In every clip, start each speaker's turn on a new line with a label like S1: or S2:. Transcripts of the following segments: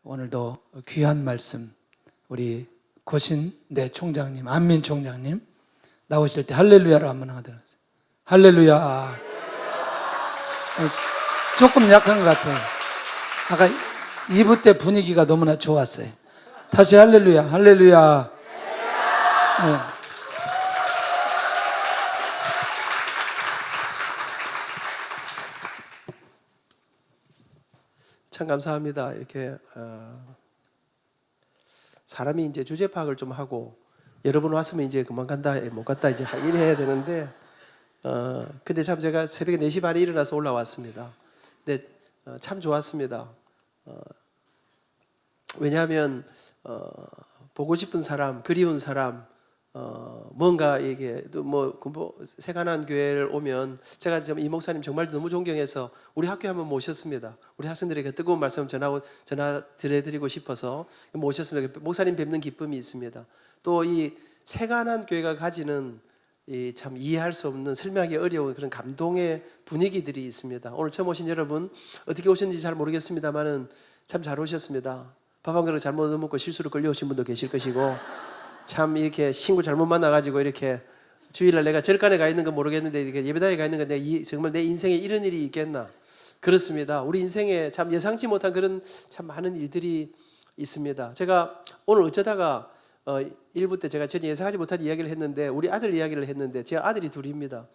S1: 오늘도 귀한 말씀 우리 고신대 총장님, 안민 총장님 나오실 때 할렐루야로 한번 하도록 하겠습니다. 할렐루야. 조금 약한 것 같아요. 아까 2부 때 분위기가 너무나 좋았어요. 다시 할렐루야, 할렐루야. 네.
S2: 참 감사합니다. 이렇게 사람이 이제 주제 파악을 좀 하고 여러분 왔으면 이제 그만 간다, 못 갔다 이제 이래야 되는데 근데 참 제가 새벽에 4시 반에 일어나서 올라왔습니다. 근데 참 좋았습니다. 왜냐하면 보고 싶은 사람, 그리운 사람, 뭔가 이게 뭐 세간한 교회를 오면 제가 이 목사님 정말 너무 존경해서 우리 학교에 한번 모셨습니다. 우리 학생들에게 뜨거운 말씀 전화 드려드리고 싶어서 모셨습니다. 목사님 뵙는 기쁨이 있습니다. 또 이 세간한 교회가 가지는 이 참 이해할 수 없는 설명하기 어려운 그런 감동의 분위기들이 있습니다. 오늘 처음 오신 여러분 어떻게 오셨는지 잘 모르겠습니다만은 참 잘 오셨습니다. 밥 한 그릇 잘못 먹고 실수로 끌려오신 분도 계실 것이고 참 이렇게 친구 잘못 만나가지고 이렇게 주일날 내가 절간에 가 있는 건 모르겠는데 이렇게 예배당에 가 있는 건 내가 정말 내 인생에 이런 일이 있겠나. 그렇습니다. 우리 인생에 참 예상치 못한 그런 참 많은 일들이 있습니다. 제가 오늘 어쩌다가 1부 때 제가 전혀 예상하지 못한 이야기를 했는데 우리 아들 이야기를 했는데 제 아들이 둘입니다.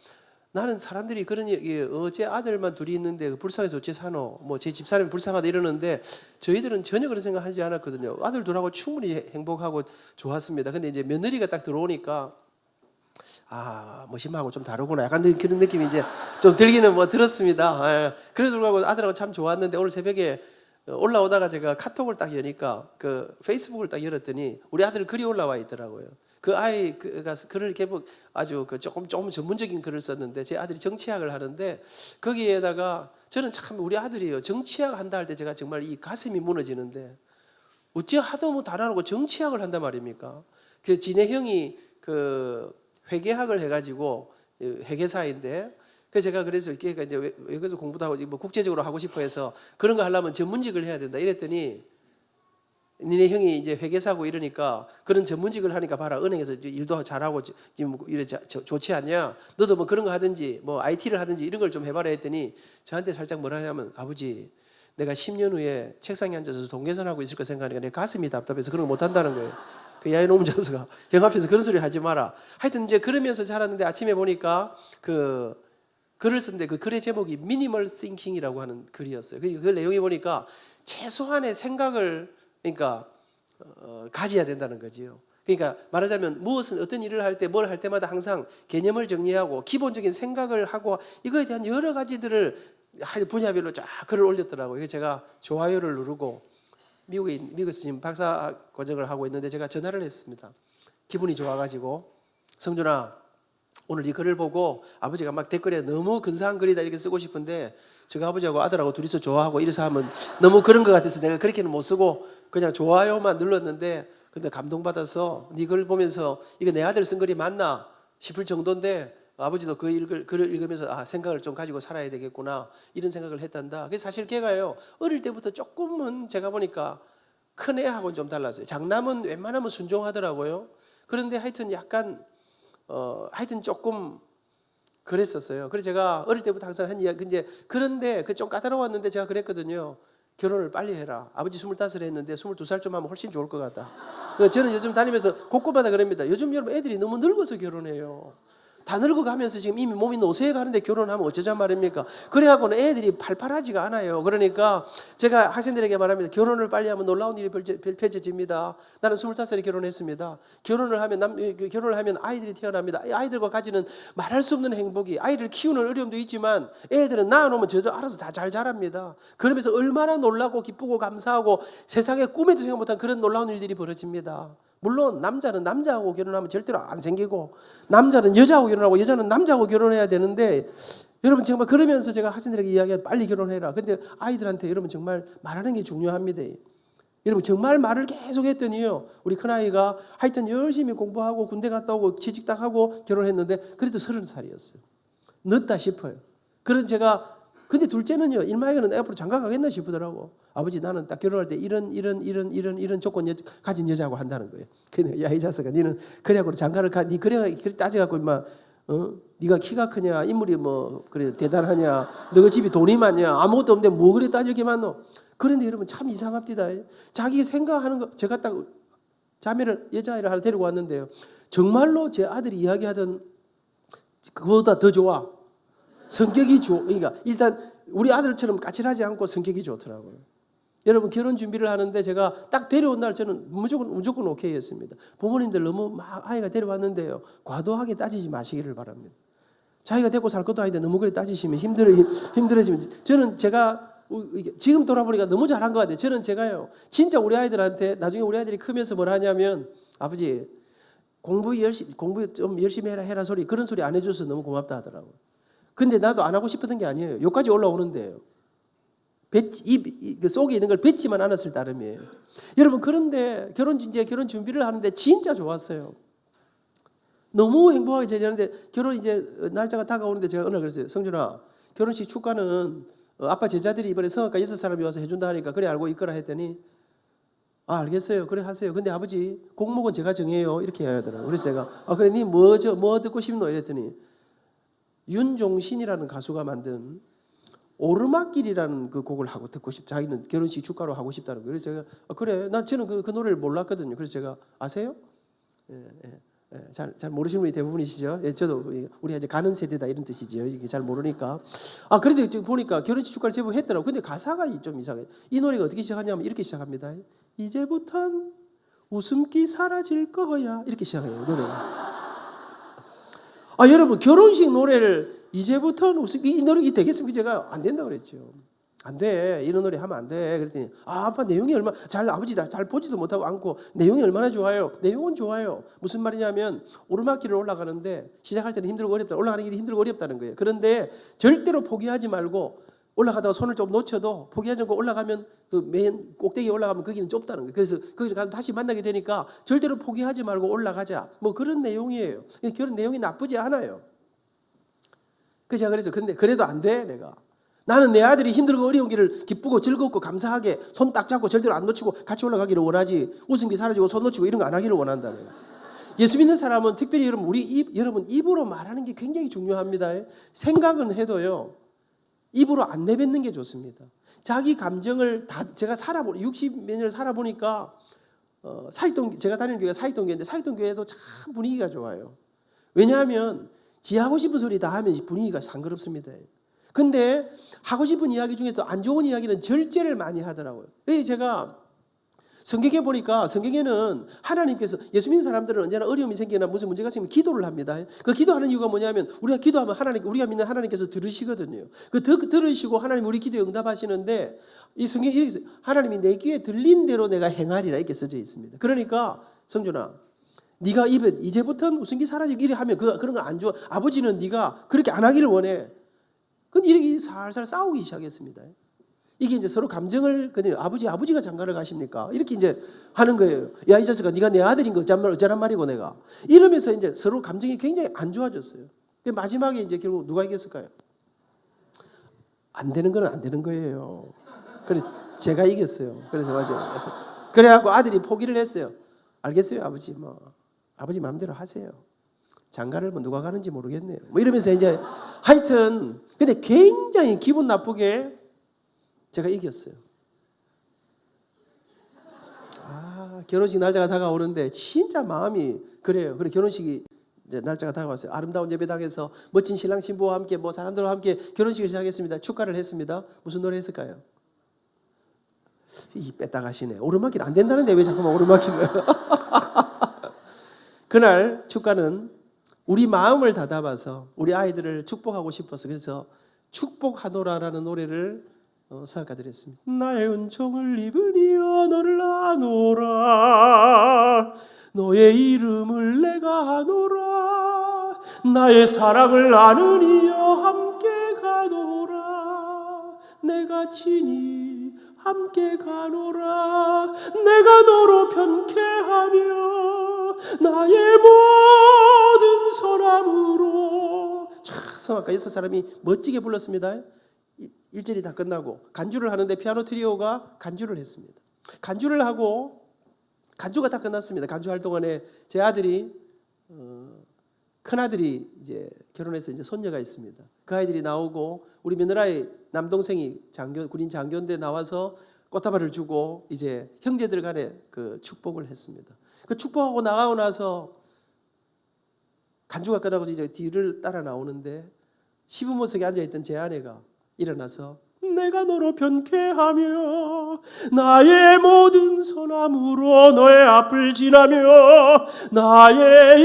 S2: 나는 사람들이 그런 어제 아들만 둘이 있는데 불쌍해서 어째 사노? 뭐 제 집사람이 불쌍하다 이러는데 저희들은 전혀 그런 생각하지 않았거든요. 아들 둘하고 충분히 행복하고 좋았습니다. 근데 이제 며느리가 딱 들어오니까 멋심하고 좀 다르구나. 약간 그런 느낌이 이제 좀 들기는 뭐 들었습니다. 그래도 불구하고 아들하고 참 좋았는데 오늘 새벽에 올라오다가 제가 카톡을 딱 여니까 그 페이스북을 딱 열었더니 우리 아들 글이 올라와 있더라고요. 그 아이가 글을 아주 조금 전문적인 글을 썼는데 제 아들이 정치학을 하는데 거기에다가 저는 참 우리 아들이요 정치학 한다 할 때 제가 정말 이 가슴이 무너지는데 어찌 하도 뭐 다 나누고 정치학을 한단 말입니까? 그 지네 형이 그 회계학을 해가지고 회계사인데 그래서 제가 그래서 이제 여기서 공부도 하고 뭐 국제적으로 하고 싶어 해서 그런 거 하려면 전문직을 해야 된다 이랬더니 니네 형이 이제 회계사고 이러니까 그런 전문직을 하니까 봐라 은행에서 일도 잘하고 지금 이래 좋지 않냐? 너도 뭐 그런 거 하든지 뭐 IT를 하든지 이런 걸 좀 해봐라 했더니 저한테 살짝 뭐라 하냐면 아버지 내가 10년 후에 책상에 앉아서 동계산하고 있을 거 생각하니까 내 가슴이 답답해서 그런 거 못 한다는 거예요. 그 야이놈 자식아 형 앞에서 그런 소리 하지 마라. 하여튼 이제 그러면서 자랐는데 아침에 보니까 그 글을 썼는데 그 글의 제목이 미니멀 싱킹이라고 하는 글이었어요. 그 내용이 보니까 최소한의 생각을 그러니까 가져야 된다는 거지요. 그러니까 말하자면 무엇은 어떤 일을 할 때 뭘 할 때마다 항상 개념을 정리하고 기본적인 생각을 하고 이거에 대한 여러 가지들을 분야별로 쫙 글을 올렸더라고요. 그래서 제가 좋아요를 누르고 미국에서 지금 박사 과정을 하고 있는데 제가 전화를 했습니다. 기분이 좋아가지고 성준아 오늘 이 글을 보고 아버지가 막 댓글에 너무 근사한 글이다 이렇게 쓰고 싶은데 제가 아버지하고 아들하고 둘이서 좋아하고 이래서 하면 너무 그런 것 같아서 내가 그렇게는 못 쓰고 그냥 좋아요만 눌렀는데 근데 감동받아서 네 글 보면서 이거 내 아들 쓴 글이 맞나 싶을 정도인데 아버지도 글을 읽으면서 생각을 좀 가지고 살아야 되겠구나 이런 생각을 했단다. 그래서 사실 걔가요 어릴 때부터 조금은 제가 보니까 큰 애하고는 좀 달랐어요. 장남은 웬만하면 순종하더라고요. 그런데 하여튼 약간 하여튼 조금 그랬었어요. 그래서 제가 어릴 때부터 항상 한 이야기 근데 그런데 그 좀 까다로웠는데 제가 그랬거든요. 결혼을 빨리 해라. 아버지 25에 했는데 22살쯤 하면 훨씬 좋을 것 같다. 저는 요즘 다니면서 곳곳마다 그럽니다. 요즘 여러분 애들이 너무 늙어서 결혼해요. 다 늙어가면서 지금 이미 몸이 노쇠해 가는데 결혼하면 어쩌자 말입니까? 그래갖고는 애들이 팔팔하지가 않아요. 그러니까 제가 학생들에게 말합니다. 결혼을 빨리 하면 놀라운 일이 펼쳐집니다. 나는 25살에 결혼했습니다. 결혼을 하면 아이들이 태어납니다. 아이들과 가지는 말할 수 없는 행복이 아이를 키우는 어려움도 있지만 애들은 낳아놓으면 저도 알아서 다 잘 자랍니다. 그러면서 얼마나 놀라고 기쁘고 감사하고 세상에 꿈에도 생각 못한 그런 놀라운 일들이 벌어집니다. 물론 남자는 남자하고 결혼하면 절대로 안 생기고 남자는 여자하고 결혼하고 여자는 남자하고 결혼해야 되는데 여러분 정말 그러면서 제가 학생들에게 이야기해요. 빨리 결혼해라. 근데 아이들한테 여러분 정말 말하는 게 중요합니다. 여러분 정말 말을 계속 했더니요 우리 큰아이가 하여튼 열심히 공부하고 군대 갔다 오고 취직 딱 하고 결혼했는데 그래도 30살이었어요. 늦다 싶어요. 그런 제가 근데 둘째는요, 일마에게는 내 앞으로 장가 가겠나 싶더라고. 아버지, 나는 딱 결혼할 때 이런 조건 가진 여자하고 한다는 거예요. 근데 야, 이 자식아, 니는 그래갖고 장가를 가, 니 그래 따져갖고 임마, 네가 키가 크냐, 인물이 뭐 그래 대단하냐, 너가 집이 돈이 많냐, 아무것도 없는데 뭐 그래 따질게 많노. 그런데 여러분 참 이상합니다. 자기 생각하는 거, 제가 딱 자매를, 여자아이를 하나 데리고 왔는데요, 정말로 제 아들이 이야기하던 그보다 더 좋아. 성격이 좋아. 그러니까 일단 우리 아들처럼 까칠하지 않고 성격이 좋더라고요. 여러분 결혼 준비를 하는데 제가 딱 데려온 날 저는 무조건 오케이 했습니다. 부모님들 너무 막 아이가 데려왔는데요, 과도하게 따지지 마시기를 바랍니다. 자기가 데리고 살 것도 아닌데 너무 그래 따지시면 힘들어지면, 저는 제가 지금 돌아보니까 너무 잘한 것 같아요. 저는 제가요, 진짜 우리 아이들한테 나중에 우리 아이들이 크면서 뭘 하냐면, 아버지 공부 좀 열심히 해라 소리, 그런 소리 안 해줘서 너무 고맙다 하더라고요. 근데 나도 안 하고 싶었던 게 아니에요. 여기까지 올라오는데요, 속에 있는 걸 뱉지만 않았을 따름이에요. 여러분 그런데 결혼 준비를 하는데 진짜 좋았어요. 너무 행복하게 지내는데 결혼 이제 날짜가 다가오는데 제가 어느 날 그랬어요. 성준아, 결혼식 축가는 아빠 제자들이 이번에 성악가 6사람이 와서 해준다 하니까 그래 알고 있거라 했더니, 아 알겠어요, 그래 하세요. 근데 아버지 곡목은 제가 정해요, 이렇게 해야 하더라고요. 그래서 제가 그래 니 뭐 듣고 싶노 이랬더니, 윤종신이라는 가수가 만든 오르막길이라는 그 곡을 하고 듣고 자기는 결혼식 축가로 하고 싶다는 거예요. 그래서 제가 그래, 저는 그 노래를 몰랐거든요. 그래서 제가 아세요? 잘 모르시는 분이 대부분이시죠. 저도 우리 이제 가는 세대다 이런 뜻이죠. 이게 잘 모르니까. 그런데 지금 보니까 결혼식 축가를 제법 했더라고. 근데 가사가 좀 이상해요. 이 노래가 어떻게 시작하냐면 이렇게 시작합니다. 이제부턴 웃음기 사라질 거야, 이렇게 시작해요, 노래가. 여러분 결혼식 노래를 이제부터는 이 노력이 되겠습니까? 제가 안 된다고 그랬죠. 안 돼, 이런 노래 하면 안 돼. 그랬더니 아빠 내용이 얼마나 아버지 잘 보지도 못하고 않고 내용이 얼마나 좋아요. 내용은 좋아요. 무슨 말이냐면 오르막길을 올라가는데 시작할 때는 힘들고 어렵다, 올라가는 길이 힘들고 어렵다는 거예요. 그런데 절대로 포기하지 말고, 올라가다가 손을 좀 놓쳐도 포기하지 않고 올라가면 그 맨 꼭대기에 올라가면 거기는 좁다는 거예요. 그래서 거기를 가면 다시 만나게 되니까 절대로 포기하지 말고 올라가자, 뭐 그런 내용이에요. 그런 내용이 나쁘지 않아요. 그래서 제가 그래서 근데 그래도 안 돼. 내가 나는 내 아들이 힘들고 어려운 길을 기쁘고 즐겁고 감사하게 손 딱 잡고 절대로 안 놓치고 같이 올라가기를 원하지, 웃음기 사라지고 손 놓치고 이런 거 안 하기를 원한다. 내가. 예수 믿는 사람은 특별히 여러분 여러분 입으로 말하는 게 굉장히 중요합니다. 생각은 해도요, 입으로 안 내뱉는 게 좋습니다. 자기 감정을 다 제가 60몇 년을 살아보니까 제가 다니는 교회가 사익동교회인데 사익동교회도 참 분위기가 좋아요. 왜냐하면 지 하고 싶은 소리 다 하면 분위기가 상그럽습니다. 근데 하고 싶은 이야기 중에서 안 좋은 이야기는 절제를 많이 하더라고요. 제가 성경에 보니까, 성경에는 하나님께서, 예수 믿는 사람들은 언제나 어려움이 생기거나 무슨 문제가 생기면 기도를 합니다. 그 기도하는 이유가 뭐냐면, 우리가 기도하면 우리가 믿는 하나님께서 들으시거든요. 들으시고 하나님 우리 기도에 응답하시는데, 이 성경에 이렇게 있어요. 하나님이 내 귀에 들린 대로 내가 행하리라, 이렇게 써져 있습니다. 그러니까 성준아, 네가 이제부터는 웃음기 사라지기 이래 하면 그런 거 안 좋아. 아버지는 네가 그렇게 안 하기를 원해. 근데 이렇게 살살 싸우기 시작했습니다. 이게 이제 서로 감정을, 근데 아버지가 장가를 가십니까? 이렇게 이제 하는 거예요. 야, 이 자식아, 네가 내 아들인 거 어쩌란 말이고 내가. 이러면서 이제 서로 감정이 굉장히 안 좋아졌어요. 마지막에 이제 결국 누가 이겼을까요? 안 되는 건 안 되는 거예요. 그래서 제가 이겼어요. 그래서 맞아요. 그래갖고 아들이 포기를 했어요. 알겠어요, 아버지. 아버지 마음대로 하세요. 장가를 누가 가는지 모르겠네요. 이러면서 이제 하여튼, 근데 굉장히 기분 나쁘게 제가 이겼어요. 결혼식 날짜가 다가오는데 진짜 마음이 그래요. 그래 결혼식이 이제 날짜가 다가왔어요. 아름다운 예배당에서 멋진 신랑 신부와 함께 사람들과 함께 결혼식을 시작했습니다. 축가를 했습니다. 무슨 노래 했을까요? 뺐다 가시네. 오르막길 안 된다는데 왜 자꾸만 오르막길을. 그날 축가는 우리 마음을 다담아서 우리 아이들을 축복하고 싶어서, 그래서 축복하노라라는 노래를 사역가들했습니다. 나의 은총을 입으니여 너를 아노라, 너의 이름을 내가 아노라, 나의 사랑을 아느니여 함께 가노라, 내가 친히 함께 가노라, 내가 너로 편케하며 나의 모든 선함으로. 성악가 6사람이 멋지게 불렀습니다. 일절이 다 끝나고 간주를 하는데 피아노 트리오가 간주를 했습니다. 간주를 하고 간주가 다 끝났습니다. 간주할 동안에 제 아들이 큰 아들이 이제 결혼해서 이제 손녀가 있습니다. 그 아이들이 나오고 우리 며느라의 남동생이 군인 장교인데 나와서 꽃다발을 주고 이제 형제들 간에 그 축복을 했습니다. 그 축복하고 나가고 나서 간주가 끝나고 이제 뒤를 따라 나오는데 시부모석에 앉아있던 제 아내가 일어나서 내가 너로 변케하며 나의 모든 선함으로 너의 앞을 지나며 나의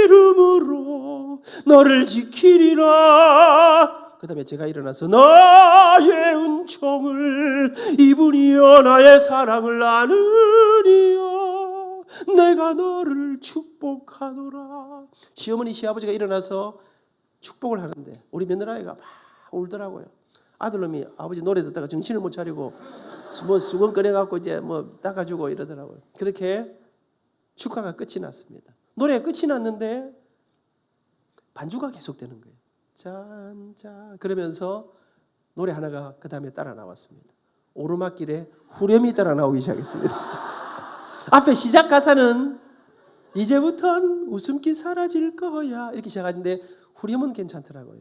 S2: 이름으로 너를 지키리라. 그 다음에 제가 일어나서 나의 은총을 이분이여 나의 사랑을 아느니여 내가 너를 축복하노라. 시어머니 시아버지가 일어나서 축복을 하는데 우리 며느라이가 막 울더라고요. 아들놈이 아버지 노래 듣다가 정신을 못 차리고 뭐 수건 꺼내갖고 이제 뭐 닦아주고 이러더라고요. 그렇게 축가가 끝이 났습니다. 노래가 끝이 났는데 반주가 계속되는 거예요. 짠짠 그러면서 노래 하나가 그 다음에 따라 나왔습니다. 오르막길에 후렴이 따라 나오기 시작했습니다. 앞에 시작 가사는 이제부턴 웃음기 사라질 거야 이렇게 시작하는데 후렴은 괜찮더라고요.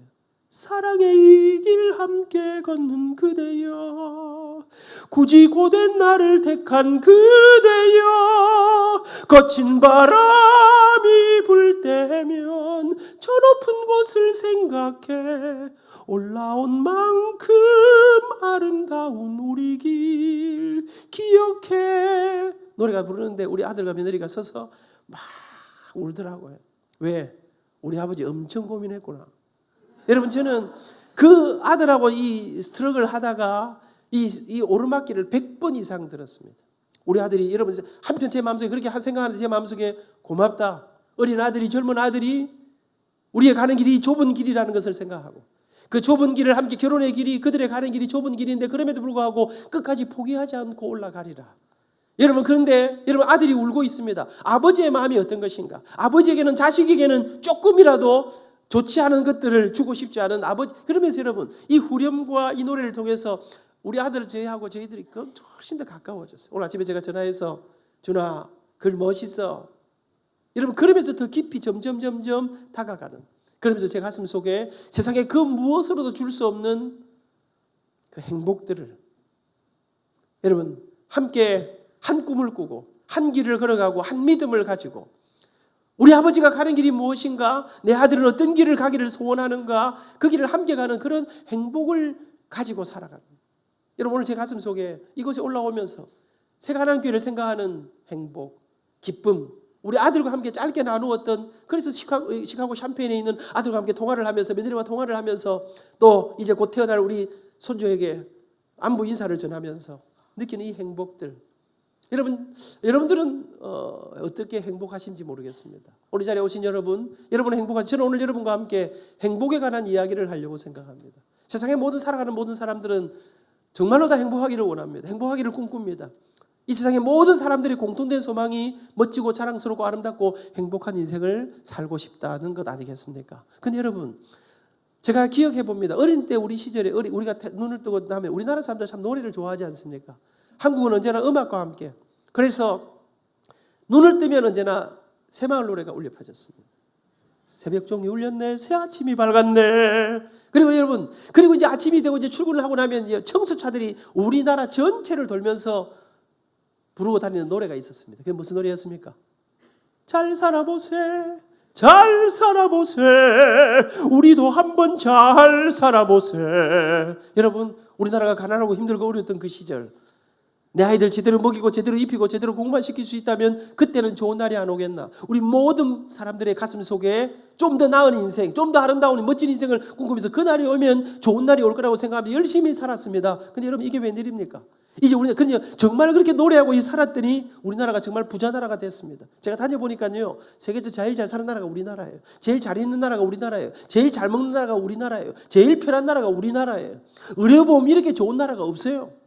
S2: 사랑의 이 길 함께 걷는 그대여 굳이 고된 나를 택한 그대여 거친 바람이 불 때면 저 높은 곳을 생각해 올라온 만큼 아름다운 우리 길 기억해. 노래가 부르는데 우리 아들과 며느리가 서서 막 울더라고요. 왜? 우리 아버지 엄청 고민했구나. 여러분 저는 그 아들하고 이 스트럭을 하다가 이 오르막길을 100번 이상 들었습니다. 우리 아들이 여러분 한편 제 마음속에 그렇게 생각하는데 제 마음속에 고맙다. 어린 아들이 젊은 아들이 우리의 가는 길이 좁은 길이라는 것을 생각하고 그 좁은 길을 함께 결혼의 길이 그들의 가는 길이 좁은 길인데 그럼에도 불구하고 끝까지 포기하지 않고 올라가리라. 여러분 그런데 여러분 아들이 울고 있습니다. 아버지의 마음이 어떤 것인가? 아버지에게는 자식에게는 조금이라도 좋지 않은 것들을 주고 싶지 않은 아버지. 그러면서 여러분 이 후렴과 이 노래를 통해서 우리 아들 저희하고 저희들이 훨씬 더 가까워졌어요. 오늘 아침에 제가 전화해서 준아 글 멋있어. 여러분 그러면서 더 깊이 점점 다가가는 그러면서 제 가슴 속에 세상에 그 무엇으로도 줄 수 없는 그 행복들을 여러분 함께 한 꿈을 꾸고 한 길을 걸어가고 한 믿음을 가지고 우리 아버지가 가는 길이 무엇인가? 내 아들은 어떤 길을 가기를 소원하는가? 그 길을 함께 가는 그런 행복을 가지고 살아가는. 여러분 오늘 제 가슴 속에 이곳에 올라오면서 새가 하나님 교회를 생각하는 행복, 기쁨, 우리 아들과 함께 짧게 나누었던 그래서 시카고 샴페인에 있는 아들과 함께 통화를 하면서 며느리와 통화를 하면서 또 이제 곧 태어날 우리 손주에게 안부 인사를 전하면서 느끼는 이 행복들. 여러분들은 어떻게 행복하신지 모르겠습니다. 오늘 이 자리에 오신 여러분, 여러분은 행복하지? 저는 오늘 여러분과 함께 행복에 관한 이야기를 하려고 생각합니다. 세상에 살아가는 모든 사람들은 정말로 다 행복하기를 원합니다. 행복하기를 꿈꿉니다. 이 세상의 모든 사람들의 공통된 소망이 멋지고 자랑스럽고 아름답고 행복한 인생을 살고 싶다는 것 아니겠습니까? 근데 여러분, 제가 기억해 봅니다. 어린 때 우리 시절에 우리가 눈을 뜨고 나면 우리나라 사람들 참 노래를 좋아하지 않습니까? 한국은 언제나 음악과 함께. 그래서 눈을 뜨면 언제나 새마을 노래가 울려 퍼졌습니다. 새벽종이 울렸네, 새 아침이 밝았네. 그리고 여러분, 그리고 이제 아침이 되고 이제 출근을 하고 나면 청소차들이 우리나라 전체를 돌면서 부르고 다니는 노래가 있었습니다. 그게 무슨 노래였습니까? 잘 살아보세, 잘 살아보세, 우리도 한번 잘 살아보세. 여러분, 우리나라가 가난하고 힘들고 어려웠던 그 시절, 내 아이들 제대로 먹이고 제대로 입히고 제대로 공부만 시킬 수 있다면 그때는 좋은 날이 안 오겠나. 우리 모든 사람들의 가슴 속에 좀 더 나은 인생, 좀 더 아름다운 멋진 인생을 꿈꾸면서 그 날이 오면 좋은 날이 올 거라고 생각하며 열심히 살았습니다. 근데 여러분 이게 웬일입니까? 이제 우리가 정말 그렇게 노래하고 살았더니 우리나라가 정말 부자 나라가 됐습니다. 제가 다녀보니까요, 세계에서 제일 잘 사는 나라가 우리나라예요. 제일 잘 있는 나라가 우리나라예요. 제일 잘 먹는 나라가 우리나라예요. 제일 편한 나라가 우리나라예요. 의료보험 이렇게 좋은 나라가 없어요.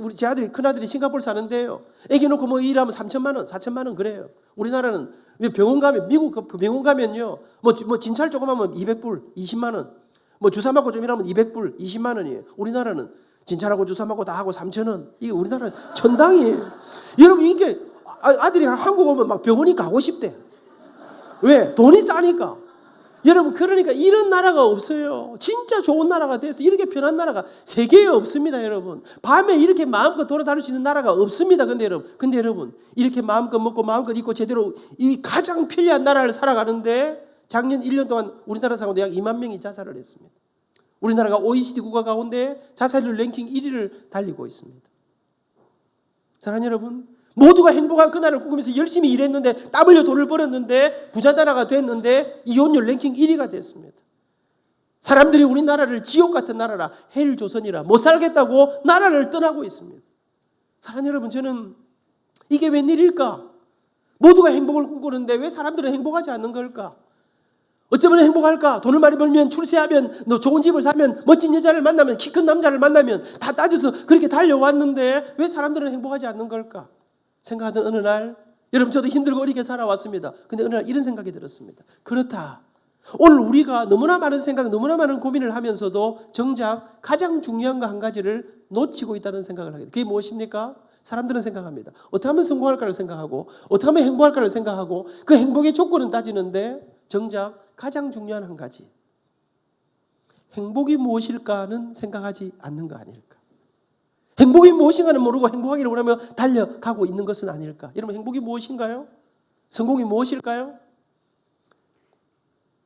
S2: 우리 제 아들이, 큰아들이 싱가포르 사는데요, 애기 놓고 뭐 일하면 3천만 원, 4천만 원 그래요. 우리나라는 병원 가면, 미국 병원 가면요, 뭐 진찰 조금 하면 200불, 20만 원, 뭐 주사 맞고 좀 일하면 200불, 20만 원이에요. 우리나라는 진찰하고 주사 맞고 다 하고 3,000원. 이게 우리나라는 천당이에요. 여러분 이게 아들이 한국 오면 막 병원이 가고 싶대. 왜? 돈이 싸니까. 여러분 그러니까 이런 나라가 없어요. 진짜 좋은 나라가 돼서 이렇게 편한 나라가 세계에 없습니다. 여러분 밤에 이렇게 마음껏 돌아다닐 수 있는 나라가 없습니다. 근데 여러분 이렇게 마음껏 먹고 마음껏 입고 제대로 이 가장 편리한 나라를 살아가는데 작년 1년 동안 우리나라 사람들 약 2만 명이 자살을 했습니다. 우리나라가 OECD 국가 가운데 자살률 랭킹 1위를 달리고 있습니다. 사랑하는 여러분, 모두가 행복한 그날을 꿈꾸면서 열심히 일했는데 땀 흘려 돈을 벌었는데 부자 나라가 됐는데 이혼율 랭킹 1위가 됐습니다. 사람들이 우리나라를 지옥 같은 나라라, 헬 조선이라 못 살겠다고 나라를 떠나고 있습니다. 사랑하는 여러분, 저는 이게 웬일일까? 모두가 행복을 꿈꾸는데 왜 사람들은 행복하지 않는 걸까? 어쩌면 행복할까? 돈을 많이 벌면, 출세하면, 너 좋은 집을 사면, 멋진 여자를 만나면, 키 큰 남자를 만나면 다 따져서 그렇게 달려왔는데 왜 사람들은 행복하지 않는 걸까? 생각하던 어느 날, 여러분 저도 힘들고 어리게 살아왔습니다. 근데 어느 날 이런 생각이 들었습니다. 그렇다. 오늘 우리가 너무나 많은 생각, 너무나 많은 고민을 하면서도 정작 가장 중요한 거 한 가지를 놓치고 있다는 생각을 하게 돼요. 그게 무엇입니까? 사람들은 생각합니다. 어떻게 하면 성공할까를 생각하고 어떻게 하면 행복할까를 생각하고 그 행복의 조건은 따지는데 정작 가장 중요한 한 가지, 행복이 무엇일까는 생각하지 않는 거 아닐까? 행복이 무엇인가는 모르고 행복하기를 원하며 달려가고 있는 것은 아닐까? 여러분 행복이 무엇인가요? 성공이 무엇일까요?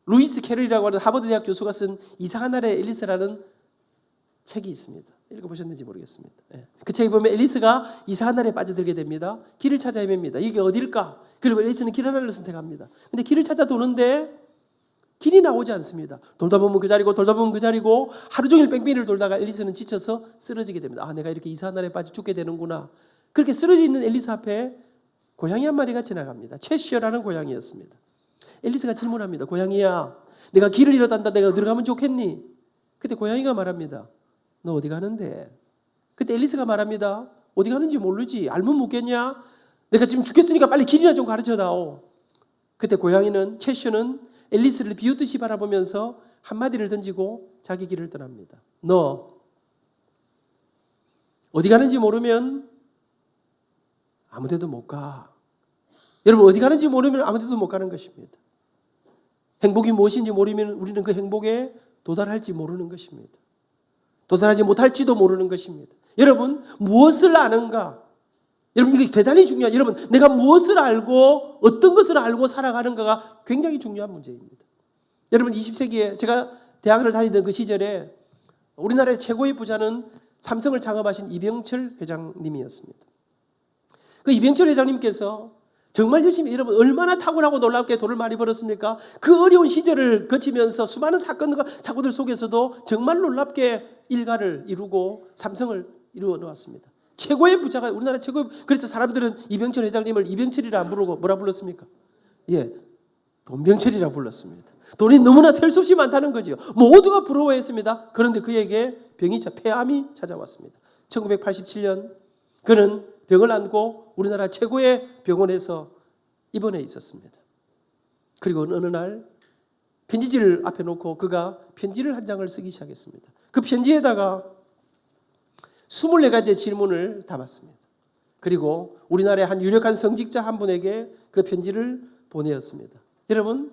S2: 루이스 캐럴이라고 하는 하버드 대학 교수가 쓴 이상한 나라의 앨리스라는 책이 있습니다. 읽어보셨는지 모르겠습니다. 그 책에 보면 앨리스가 이상한 나라에 빠져들게 됩니다. 길을 찾아 헤맵니다. 이게 어딜까? 그리고 앨리스는 길 하나를 선택합니다. 근데 길을 찾아 도는데 길이 나오지 않습니다. 돌다 보면 그 자리고 돌다 보면 그 자리고 하루 종일 뺑뺑이를 돌다가 앨리스는 지쳐서 쓰러지게 됩니다. 아, 내가 이렇게 이상한 나라에 빠져 죽게 되는구나. 그렇게 쓰러져 있는 앨리스 앞에 고양이 한 마리가 지나갑니다. 채시어라는 고양이였습니다. 앨리스가 질문합니다. 고양이야, 내가 길을 잃어간다. 내가 어디로 가면 좋겠니? 그때 고양이가 말합니다. 너 어디 가는데? 그때 앨리스가 말합니다. 어디 가는지 모르지. 알면 묻겠냐? 내가 지금 죽겠으니까 빨리 길이나 좀 가르쳐다오. 그때 고양이는, 채시어는 앨리스를 비웃듯이 바라보면서 한마디를 던지고 자기 길을 떠납니다. 너 어디 가는지 모르면 아무데도 못 가. 여러분 어디 가는지 모르면 아무데도 못 가는 것입니다. 행복이 무엇인지 모르면 우리는 그 행복에 도달할지 모르는 것입니다. 도달하지 못할지도 모르는 것입니다. 여러분 무엇을 아는가? 여러분 이게 대단히 중요한, 여러분 내가 무엇을 알고 어떤 것을 알고 살아가는가가 굉장히 중요한 문제입니다. 여러분 20세기에 제가 대학을 다니던 그 시절에 우리나라의 최고의 부자는 삼성을 창업하신 이병철 회장님이었습니다. 그 이병철 회장님께서 정말 열심히, 여러분 얼마나 탁월하고 놀랍게 돈을 많이 벌었습니까? 그 어려운 시절을 거치면서 수많은 사건과 사고들 속에서도 정말 놀랍게 일가를 이루고 삼성을 이루어 놓았습니다. 최고의 부자가, 우리나라 최고의, 그래서 사람들은 이병철 회장님을 이병철이라 안 부르고 뭐라 불렀습니까? 돈병철이라 불렀습니다. 돈이 너무나 셀 수 없이 많다는 거죠. 모두가 부러워했습니다. 그런데 그에게 폐암이 찾아왔습니다. 1987년 그는 병을 안고 우리나라 최고의 병원에서 입원해 있었습니다. 그리고 어느 날 편지지를 앞에 놓고 그가 편지를 한 장을 쓰기 시작했습니다. 그 편지에다가 24가지의 질문을 담았습니다. 그리고 우리나라의 한 유력한 성직자 한 분에게 그 편지를 보내었습니다. 여러분,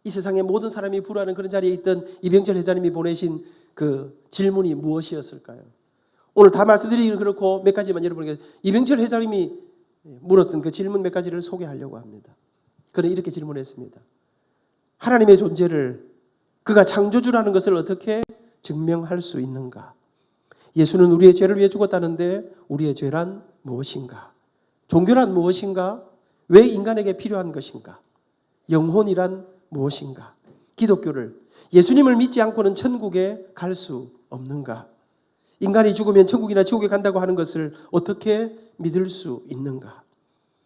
S2: 이 세상의 모든 사람이 불화하는 그런 자리에 있던 이병철 회장님이 보내신 그 질문이 무엇이었을까요? 오늘 다 말씀드리기는 그렇고 몇 가지만 여러분에게 이병철 회장님이 물었던 그 질문 몇 가지를 소개하려고 합니다. 그는 이렇게 질문했습니다. 하나님의 존재를, 그가 창조주라는 것을 어떻게 증명할 수 있는가? 예수는 우리의 죄를 위해 죽었다는데 우리의 죄란 무엇인가? 종교란 무엇인가? 왜 인간에게 필요한 것인가? 영혼이란 무엇인가? 기독교를, 예수님을 믿지 않고는 천국에 갈 수 없는가? 인간이 죽으면 천국이나 지옥에 간다고 하는 것을 어떻게 믿을 수 있는가?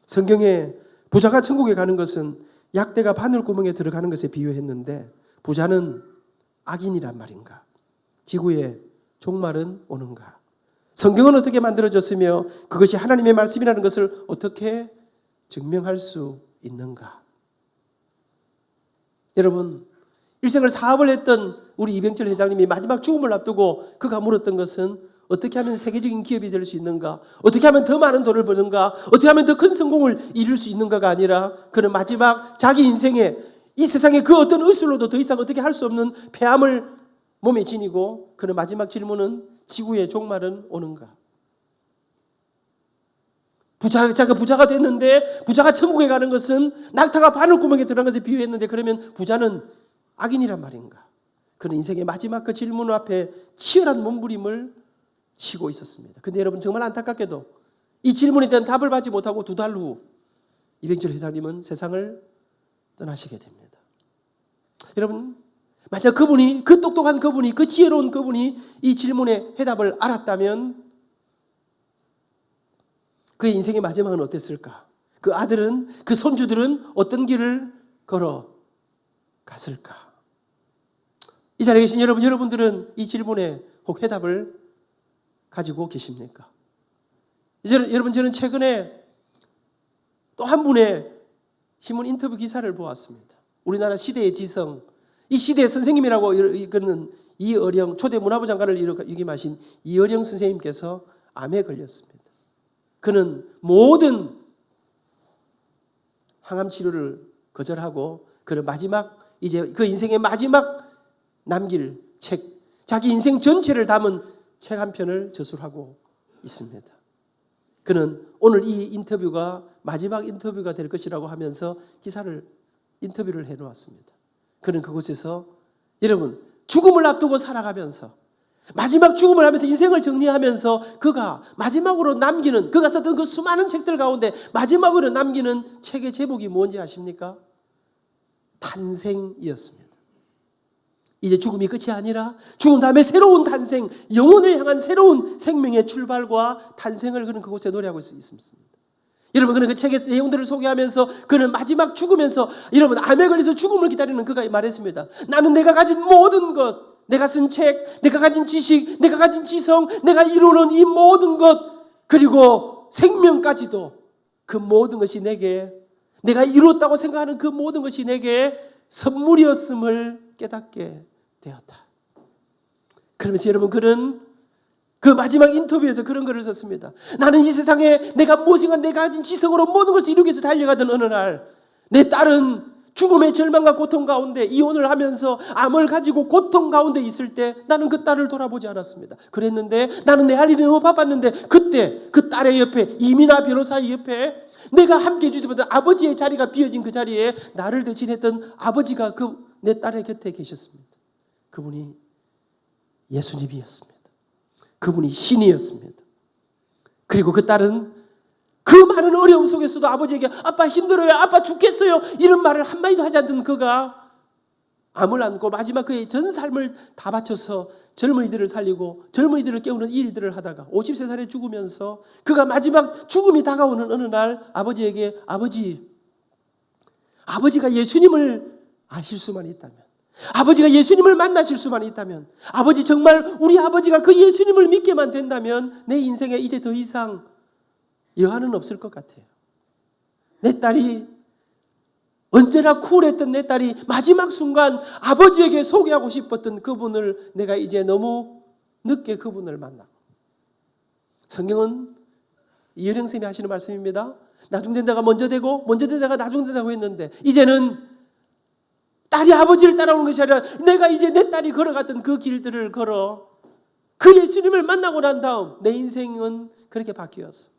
S2: 성경에 부자가 천국에 가는 것은 약대가 바늘구멍에 들어가는 것에 비유했는데 부자는 악인이란 말인가? 지구에 종말은 오는가? 성경은 어떻게 만들어졌으며 그것이 하나님의 말씀이라는 것을 어떻게 증명할 수 있는가? 여러분, 일생을 사업을 했던 우리 이병철 회장님이 마지막 죽음을 앞두고 그가 물었던 것은 어떻게 하면 세계적인 기업이 될 수 있는가? 어떻게 하면 더 많은 돈을 버는가? 어떻게 하면 더 큰 성공을 이룰 수 있는가가 아니라 그는 마지막 자기 인생에 이 세상에 그 어떤 의술로도 더 이상 어떻게 할 수 없는 폐암을 몸에 지니고 그는 마지막 질문은 지구의 종말은 오는가? 부자가 됐는데 부자가 천국에 가는 것은 낙타가 바늘구멍에 들어간 것에 비유했는데 그러면 부자는 악인이란 말인가? 그는 인생의 마지막 그 질문 앞에 치열한 몸부림을 치고 있었습니다. 근데 여러분 정말 안타깝게도 이 질문에 대한 답을 받지 못하고 2달 후 이병철 회장님은 세상을 떠나시게 됩니다. 여러분 만약 그분이 그 똑똑한 그분이 그 지혜로운 그분이 이 질문의 해답을 알았다면 그의 인생의 마지막은 어땠을까? 그 아들은 그 손주들은 어떤 길을 걸어갔을까? 이 자리에 계신 여러분들은 이 질문에 혹 해답을 가지고 계십니까? 여러분 저는 최근에 또 한 분의 신문 인터뷰 기사를 보았습니다. 우리나라 시대의 지성, 이 시대의 선생님이라고 이끄는 이어령 초대 문화부 장관을 역임하신 이어령 선생님께서 암에 걸렸습니다. 그는 모든 항암 치료를 거절하고 그는 마지막 이제 그 인생의 마지막 남길 책, 자기 인생 전체를 담은 책 한 편을 저술하고 있습니다. 그는 오늘 이 인터뷰가 마지막 인터뷰가 될 것이라고 하면서 인터뷰를 해놓았습니다. 그는 그곳에서 여러분 죽음을 앞두고 살아가면서 마지막 죽음을 하면서 인생을 정리하면서 그가 마지막으로 남기는 그가 썼던 그 수많은 책들 가운데 마지막으로 남기는 책의 제목이 뭔지 아십니까? 탄생이었습니다. 이제 죽음이 끝이 아니라 죽은 다음에 새로운 탄생, 영혼을 향한 새로운 생명의 출발과 탄생을 그는 그곳에 노래하고 있습니다. 여러분 그는 그 책의 내용들을 소개하면서 그는 마지막 죽으면서 여러분 암에 걸려서 죽음을 기다리는 그가 말했습니다. 나는 내가 가진 모든 것, 내가 쓴 책, 내가 가진 지식, 내가 가진 지성, 내가 이루는 이 모든 것 그리고 생명까지도 그 모든 것이 내가 이루었다고 생각하는 그 모든 것이 내게 선물이었음을 깨닫게 되었다. 그러면서 여러분 그는 그 마지막 인터뷰에서 그런 글을 썼습니다. 나는 이 세상에 내가 무엇인가 내가 가진 지성으로 모든 것을 이루기 위해서 달려가던 어느 날 내 딸은 죽음의 절망과 고통 가운데 이혼을 하면서 암을 가지고 고통 가운데 있을 때 나는 그 딸을 돌아보지 않았습니다. 그랬는데 나는 내 할 일이 너무 바빴는데 그때 그 딸의 옆에 이민아 변호사의 옆에 내가 함께 해주던 아버지의 자리가 비어진 그 자리에 나를 대신했던 아버지가 내 딸의 곁에 계셨습니다. 그분이 예수님이었습니다. 그분이 신이었습니다. 그리고 그 딸은 그 많은 어려움 속에서도 아버지에게 아빠 힘들어요, 아빠 죽겠어요 이런 말을 한마디도 하지 않던 그가 암을 안고 마지막 그의 전 삶을 다 바쳐서 젊은이들을 살리고 젊은이들을 깨우는 일들을 하다가 53살에 죽으면서 그가 마지막 죽음이 다가오는 어느 날 아버지에게 아버지가 예수님을 아실 수만 있다면 아버지가 예수님을 만나실 수만 있다면 아버지 정말 우리 아버지가 그 예수님을 믿게만 된다면 내 인생에 이제 더 이상 여한은 없을 것 같아요. 내 딸이 언제나 쿨했던 내 딸이 마지막 순간 아버지에게 소개하고 싶었던 그분을 내가 이제 너무 늦게 그분을 만나고 성경은 이어령 선생님이 하시는 말씀입니다. 나중된 자가 먼저 되고 먼저 된 자가 나중된다고 했는데 이제는 딸이 아버지를 따라오는 것이 아니라 내가 이제 내 딸이 걸어갔던 그 길들을 걸어 그 예수님을 만나고 난 다음 내 인생은 그렇게 바뀌었어.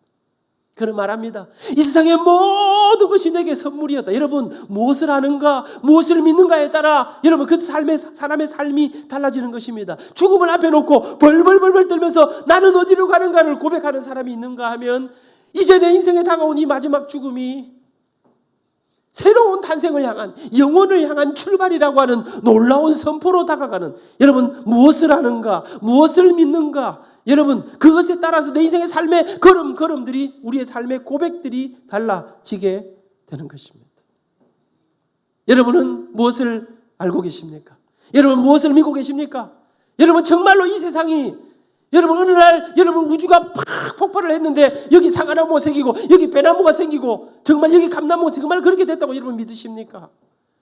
S2: 그는 말합니다. 이 세상의 모든 것이 내게 선물이었다. 여러분 무엇을 하는가 무엇을 믿는가에 따라 여러분 그 사람의 삶이 달라지는 것입니다. 죽음을 앞에 놓고 벌벌벌벌 떨면서 나는 어디로 가는가를 고백하는 사람이 있는가 하면 이제 내 인생에 다가온 이 마지막 죽음이 새로운 탄생을 향한 영혼을 향한 출발이라고 하는 놀라운 선포로 다가가는 여러분 무엇을 하는가 무엇을 믿는가 여러분 그것에 따라서 내 인생의 삶의 걸음들이 우리의 삶의 고백들이 달라지게 되는 것입니다. 여러분은 무엇을 알고 계십니까? 여러분 무엇을 믿고 계십니까? 여러분 정말로 이 세상이 여러분 어느 날 여러분 우주가 팍 폭발을 했는데 여기 사과나무가 생기고 여기 배나무가 생기고 정말 여기 감나무가 생기고 정말 그렇게 됐다고 여러분 믿으십니까?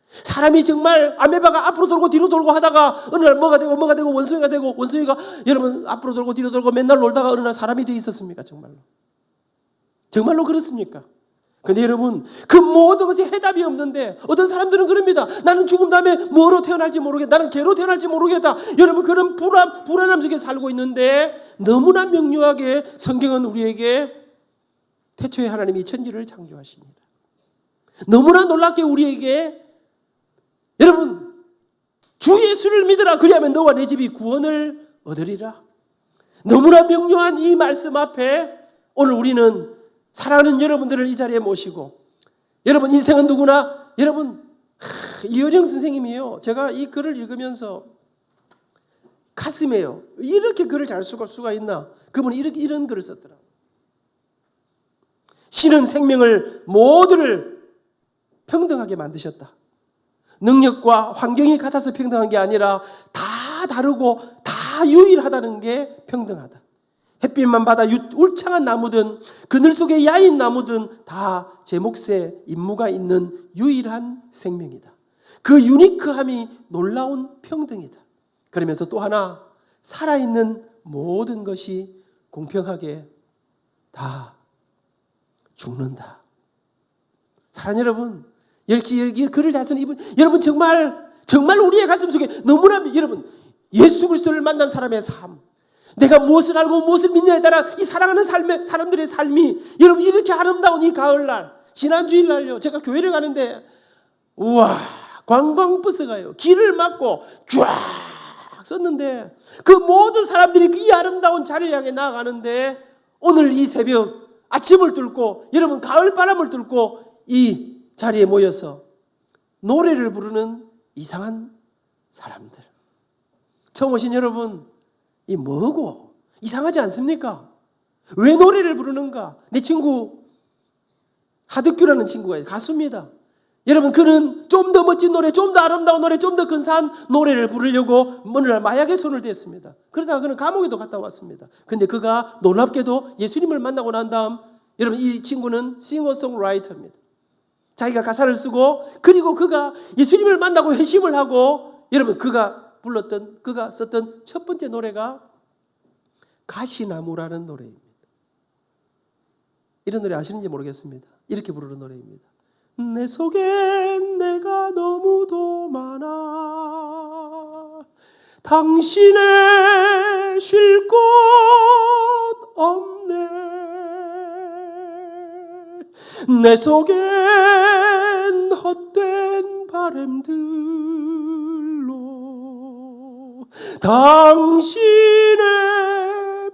S2: 사람이 정말 아메바가 앞으로 돌고 뒤로 돌고 하다가 어느 날 뭐가 되고 원숭이가 되고 원숭이가 여러분 앞으로 돌고 뒤로 돌고 맨날 놀다가 어느 날 사람이 되어 있었습니까? 정말로 그렇습니까? 근데 여러분 그 모든 것이 해답이 없는데 어떤 사람들은 그럽니다. 나는 죽음 다음에 뭐로 태어날지 모르겠다. 나는 개로 태어날지 모르겠다. 여러분 그런 불안함 속에 살고 있는데 너무나 명료하게 성경은 우리에게 태초에 하나님이 천지를 창조하십니다. 너무나 놀랍게 우리에게 여러분 주 예수를 믿으라 그리하면 너와 내 집이 구원을 얻으리라. 너무나 명료한 이 말씀 앞에 오늘 우리는 사랑하는 여러분들을 이 자리에 모시고 여러분 인생은 누구나 여러분 이효령 선생님이요. 제가 이 글을 읽으면서 가슴에요. 이렇게 글을 잘 쓸 수가 있나. 그분이 이런 글을 썼더라고요. 신은 생명을 모두를 평등하게 만드셨다. 능력과 환경이 같아서 평등한 게 아니라 다 다르고 다 유일하다는 게 평등하다. 햇빛만 받아 울창한 나무든 그늘 속에 야인 나무든 다 제 몫에 임무가 있는 유일한 생명이다. 그 유니크함이 놀라운 평등이다. 그러면서 또 하나 살아있는 모든 것이 공평하게 다 죽는다. 사랑하는 여러분, 이렇게 글을 잘 쓰는 이분, 여러분 정말 우리의 가슴 속에 너무나 여러분 예수 그리스도를 만난 사람의 삶, 내가 무엇을 알고 무엇을 믿냐에 따라 이 사랑하는 사람들의 삶이 여러분 이렇게 아름다운 이 가을날, 지난 주일날요 제가 교회를 가는데 우와 관광버스가요 길을 막고 쫙 썼는데 그 모든 사람들이 이 아름다운 자리를 향해 나아가는데 오늘 이 새벽 아침을 뚫고 여러분 가을바람을 뚫고 이 자리에 모여서 노래를 부르는 이상한 사람들. 처음 오신 여러분 이 뭐고 이상하지 않습니까? 왜 노래를 부르는가? 내 친구 하득규라는 친구가 가수입니다. 여러분 그는 좀 더 멋진 노래, 좀 더 아름다운 노래, 좀 더 근사한 노래를 부르려고 어느 날 마약에 손을 댔습니다. 그러다가 그는 감옥에도 갔다 왔습니다. 근데 그가 놀랍게도 예수님을 만나고 난 다음 여러분 이 친구는 싱어송라이터입니다. 자기가 가사를 쓰고 그리고 그가 예수님을 만나고 회심을 하고 여러분 그가 썼던 첫 번째 노래가 가시나무라는 노래입니다. 이런 노래 아시는지 모르겠습니다. 이렇게 부르는 노래입니다. 내 속엔 내가 너무도 많아 당신의 쉴 곳 없네 내 속엔 헛된 바램들로 당신의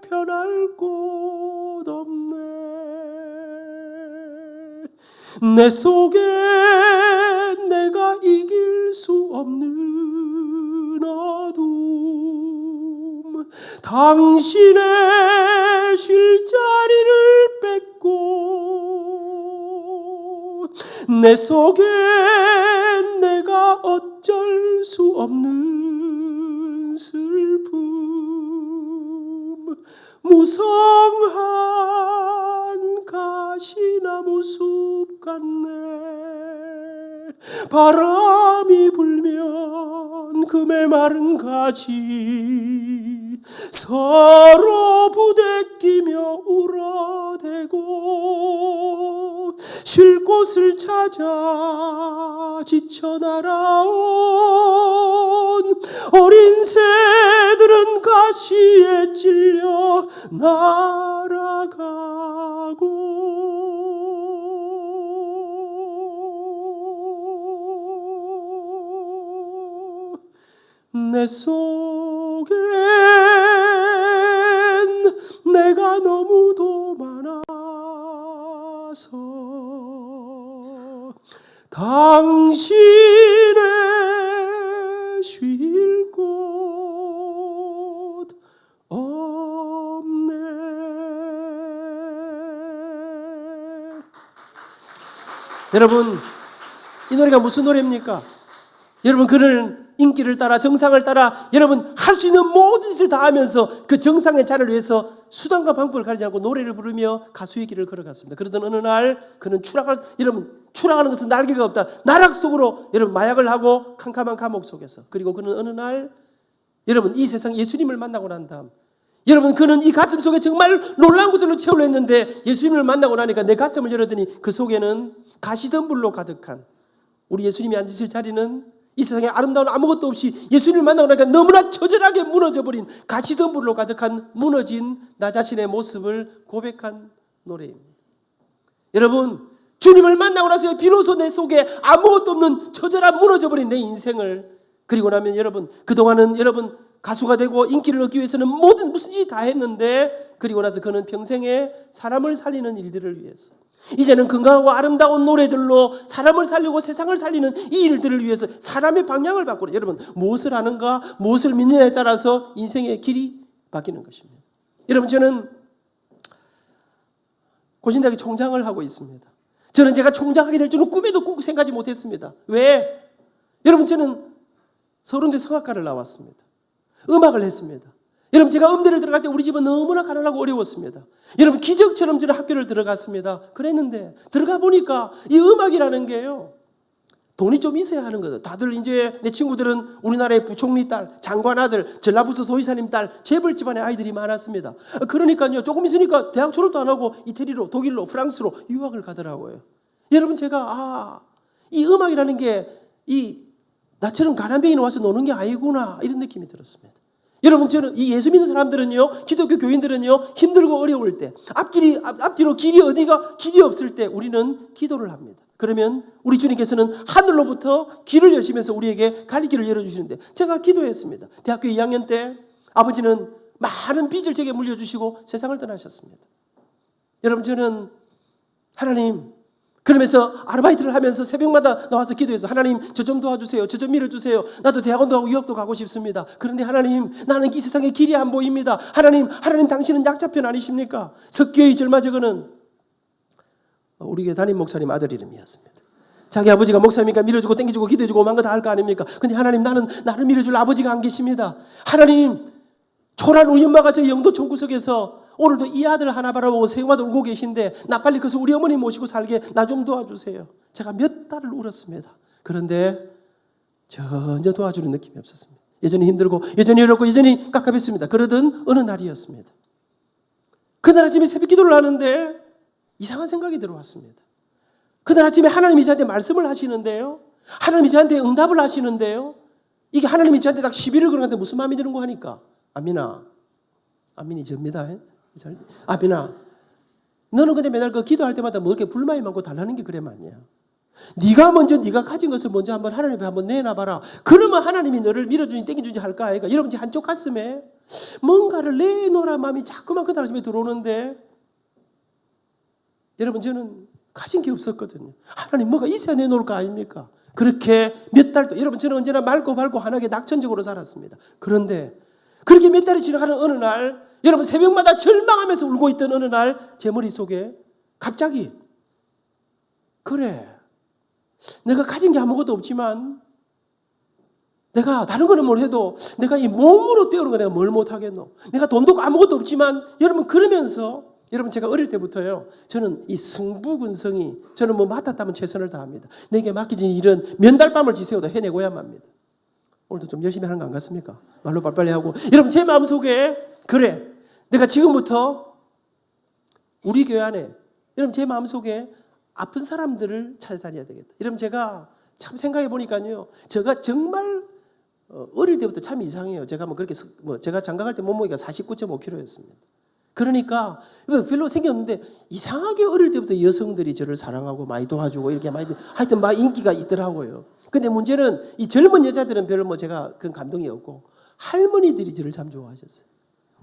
S2: 편할 곳 없네 내 속엔 내가 이길 수 없는 어둠 당신의 쉴 자리를 뺏고 내 속엔 내가 어쩔 수 없는 슬픔 무성한 가시나무 숲 같네 바람이 불면 그 메마른 가지 서로 부대끼며 울어대고 쉴 곳을 찾아 지쳐 날아온 어린 새들은 가시에 찔려 날아가고 내 속엔 내가 너무도 많아서 당신의 쉴 곳 없네. 여러분 이 노래가 무슨 노래입니까? 여러분 그는 인기를 따라 정상을 따라 여러분 할 수 있는 모든 짓을 다 하면서 그 정상의 자리를 위해서 수단과 방법을 가리지 않고 노래를 부르며 가수의 길을 걸어갔습니다. 그러던 어느 날 그는 추락하는 것은 날개가 없다. 나락 속으로 여러분 마약을 하고 캄캄한 감옥 속에서, 그리고 그는 어느 날 여러분 이 세상 예수님을 만나고 난 다음, 여러분 그는 이 가슴 속에 정말 놀라운 것들로 채우려 했는데 예수님을 만나고 나니까 내 가슴을 열었더니 그 속에는 가시덤불로 가득한, 우리 예수님이 앉으실 자리는 이 세상에 아름다운 아무것도 없이 예수님을 만나고 나니까 너무나 처절하게 무너져버린 가시덤불로 가득한 무너진 나 자신의 모습을 고백한 노래입니다. 여러분 주님을 만나고 나서 비로소 내 속에 아무것도 없는 처절한 무너져버린 내 인생을, 그리고 나면 여러분 그동안은 여러분 가수가 되고 인기를 얻기 위해서는 무슨 일이 다 했는데, 그리고 나서 그는 평생에 사람을 살리는 일들을 위해서, 이제는 건강하고 아름다운 노래들로 사람을 살리고 세상을 살리는 이 일들을 위해서 사람의 방향을 바꾸는, 여러분 무엇을 하는가 무엇을 믿느냐에 따라서 인생의 길이 바뀌는 것입니다. 여러분 저는 고신대학교 총장을 하고 있습니다. 저는 제가 총장하게 될 줄은 꿈에도 꼭 생각하지 못했습니다. 왜? 여러분 저는 서울대 성악과를 나왔습니다. 음악을 했습니다. 여러분 제가 음대를 들어갈 때 우리 집은 너무나 가난하고 어려웠습니다. 여러분 기적처럼 저는 학교를 들어갔습니다. 그랬는데 들어가 보니까 이 음악이라는 게요, 돈이 좀 있어야 하는 거죠. 다들 이제 내 친구들은 우리나라의 부총리 딸, 장관 아들, 전라북도 도의사님 딸, 재벌 집안의 아이들이 많았습니다. 그러니까요 조금 있으니까 대학 졸업도 안 하고 이태리로, 독일로, 프랑스로 유학을 가더라고요. 여러분 제가 이 음악이라는 게 나처럼 가난뱅이로 와서 노는 게 아니구나 이런 느낌이 들었습니다. 여러분 저는 이 예수 믿는 사람들은요, 기독교 교인들은요 힘들고 어려울 때 앞뒤로 길이 없을 때 우리는 기도를 합니다. 그러면 우리 주님께서는 하늘로부터 길을 여시면서 우리에게 갈 길을 열어주시는데, 제가 기도했습니다. 대학교 2학년 때 아버지는 많은 빚을 제게 물려주시고 세상을 떠나셨습니다. 여러분 저는 하나님, 그러면서 아르바이트를 하면서 새벽마다 나와서 기도해서 하나님 저 좀 도와주세요. 저 좀 밀어주세요. 나도 대학원도 가고 유학도 가고 싶습니다. 그런데 하나님 나는 이 세상에 길이 안 보입니다. 하나님 당신은 약자편 아니십니까? 석기의 절마저거는 우리 교회 담임 목사님 아들 이름이었습니다. 자기 아버지가 목사니까 밀어주고 땡겨주고 기도해주고 오만 거 다 할 거 아닙니까? 근데 하나님 나는 나를 밀어줄 아버지가 안 계십니다. 하나님 초라한 우리 엄마가 저 영도 총구석에서 오늘도 이 아들 하나 바라보고 새우마다 울고 계신데 나 빨리 가서 우리 어머니 모시고 살게 나 좀 도와주세요. 제가 몇 달을 울었습니다. 그런데 전혀 도와주는 느낌이 없었습니다. 여전히 힘들고 여전히 어렵고 여전히 깝깝했습니다. 그러던 어느 날이었습니다. 그날 아침에 새벽 기도를 하는데 이상한 생각이 들어왔습니다. 그날 아침에 하나님이 저한테 말씀을 하시는데요, 하나님이 저한테 응답을 하시는데요, 이게 하나님이 저한테 딱 시비를 걸었는데 무슨 마음이 드는 거 하니까, 아민이 접니다. 아민아, 너는 근데 맨날 그 기도할 때마다 뭐 이렇게 불만이 많고 달라는 게 그래 맞냐? 네가 먼저 네가 가진 것을 먼저 한번 하나님 앞에 한번 내놔봐라. 그러면 하나님이 너를 밀어주니 땡겨주니 할까 아이가? 여러분 제 한쪽 가슴에 뭔가를 내놓으라 마음이 자꾸만 그날 아침에 들어오는데, 여러분 저는 가진 게 없었거든요. 하나님 뭐가 있어야 내놓을 거 아닙니까? 그렇게 몇 달도, 여러분 저는 언제나 맑고 밝고 환하게 낙천적으로 살았습니다. 그런데 그렇게 몇 달이 지나가는 어느 날, 여러분 새벽마다 절망하면서 울고 있던 어느 날 제 머릿속에 갑자기, 그래 내가 가진 게 아무것도 없지만 내가 다른 거는 뭘 해도 내가 이 몸으로 때우는 거 내가 뭘 못하겠노? 내가 돈도 아무것도 없지만, 여러분 그러면서 여러분 제가 어릴 때부터요, 저는 이 승부근성이, 저는 뭐 맡았다면 최선을 다합니다. 내게 맡겨진 일은 면달밤을 지새우도 해내고야만 합니다. 오늘도 좀 열심히 하는 거 안 같습니까? 말로 빨리빨리 하고. 여러분 제 마음속에, 그래 내가 지금부터 우리 교회 안에, 여러분 제 마음속에 아픈 사람들을 찾아다녀야 되겠다. 여러분 제가 참 생각해 보니까요, 제가 정말 어릴 때부터 참 이상해요. 제가 제가 장가갈 때 몸무게가 49.5kg였습니다. 그러니까 별로 생겼는데 이상하게 어릴 때부터 여성들이 저를 사랑하고 많이 도와주고 이렇게 많이, 하여튼 막 인기가 있더라고요. 근데 문제는 이 젊은 여자들은 별로 제가 그런 감동이 없고, 할머니들이 저를 참 좋아하셨어요.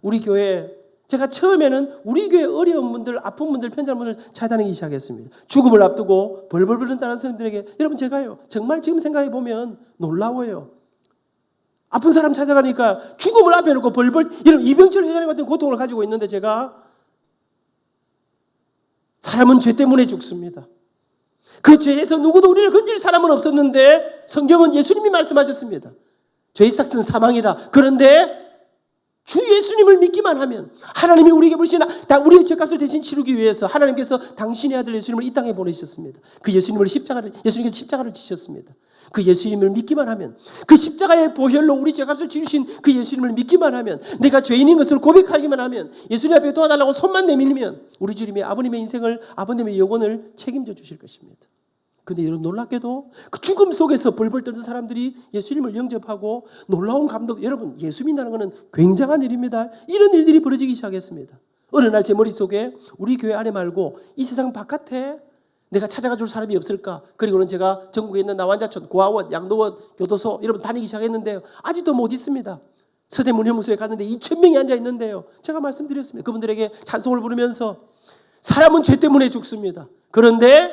S2: 우리 교회, 제가 처음에는 우리 교회 어려운 분들, 아픈 분들, 편찮은 분들 찾아다니기 시작했습니다. 죽음을 앞두고 벌벌 벌는 다른 사람들에게, 여러분 제가요 정말 지금 생각해 보면 놀라워요. 아픈 사람 찾아가니까 죽음을 앞에 놓고 벌벌, 이런 이병철 회장님 같은 고통을 가지고 있는데, 제가 사람은 죄 때문에 죽습니다. 그 죄에서 누구도 우리를 건질 사람은 없었는데 성경은 예수님이 말씀하셨습니다. 죄의 삭은 사망이라. 그런데 주 예수님을 믿기만 하면 하나님이 우리에게 보시나 우리의 죄값을 대신 치르기 위해서 하나님께서 당신의 아들 예수님을 이 땅에 보내셨습니다. 그 예수님께서 십자가를 지셨습니다. 그 예수님을 믿기만 하면, 그 십자가의 보혈로 우리 죄값을 지르신 그 예수님을 믿기만 하면, 내가 죄인인 것을 고백하기만 하면, 예수님 앞에 도와달라고 손만 내밀면 우리 주님이 아버님의 인생을, 아버님의 영혼을 책임져 주실 것입니다. 근데 여러분, 놀랍게도 그 죽음 속에서 벌벌 떨는 사람들이 예수님을 영접하고 놀라운 감동, 여러분, 예수 믿는다는 것은 굉장한 일입니다. 이런 일들이 벌어지기 시작했습니다. 어느 날 제 머릿속에 우리 교회 안에 말고 이 세상 바깥에 내가 찾아가 줄 사람이 없을까? 그리고는 제가 전국에 있는 나환자촌, 고아원, 양도원, 교도소 여러분 다니기 시작했는데요. 아직도 못 있습니다. 서대문현무소에 갔는데 2,000명이 앉아 있는데요. 제가 말씀드렸습니다. 그분들에게 찬송을 부르면서 사람은 죄 때문에 죽습니다. 그런데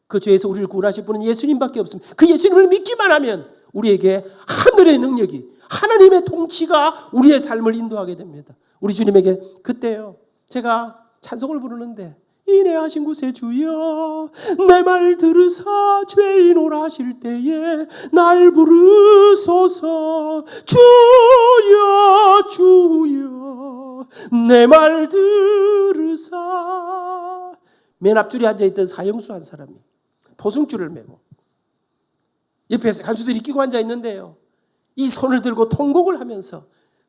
S2: 그 죄에서 우리를 구원하실 분은 예수님밖에 없습니다. 그 예수님을 믿기만 하면 우리에게 하늘의 능력이, 하나님의 통치가 우리의 삶을 인도하게 됩니다. 우리 주님에게 그때요, 제가 찬송을 부르는데 인내하신 곳에 주여 내 말 들으사 죄인 오라 하실 때에 날 부르소서. 주여 주여 내 말 들으사. 맨 앞줄에 앉아있던 사형수 한 사람이 포승줄을 메고 옆에 간수들이 끼고 앉아있는데요, 이 손을 들고 통곡을 하면서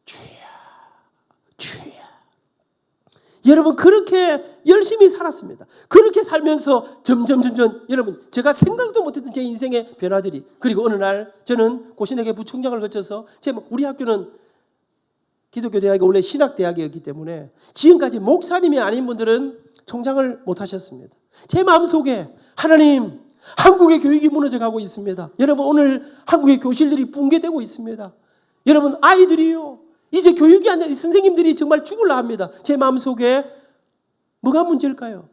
S2: 주여 주여. 여러분, 그렇게 열심히 살았습니다. 그렇게 살면서 점점 여러분, 제가 생각도 못했던 제 인생의 변화들이, 그리고 어느 날 저는 고신에게 부총장을 거쳐서 우리 학교는 기독교 대학이 원래 신학대학이었기 때문에 지금까지 목사님이 아닌 분들은 총장을 못 하셨습니다. 제 마음속에 하나님, 한국의 교육이 무너져가고 있습니다. 여러분, 오늘 한국의 교실들이 붕괴되고 있습니다. 여러분, 아이들이요, 이제 교육이 안 돼, 선생님들이 정말 죽을라 합니다. 제 마음속에 뭐가 문제일까요?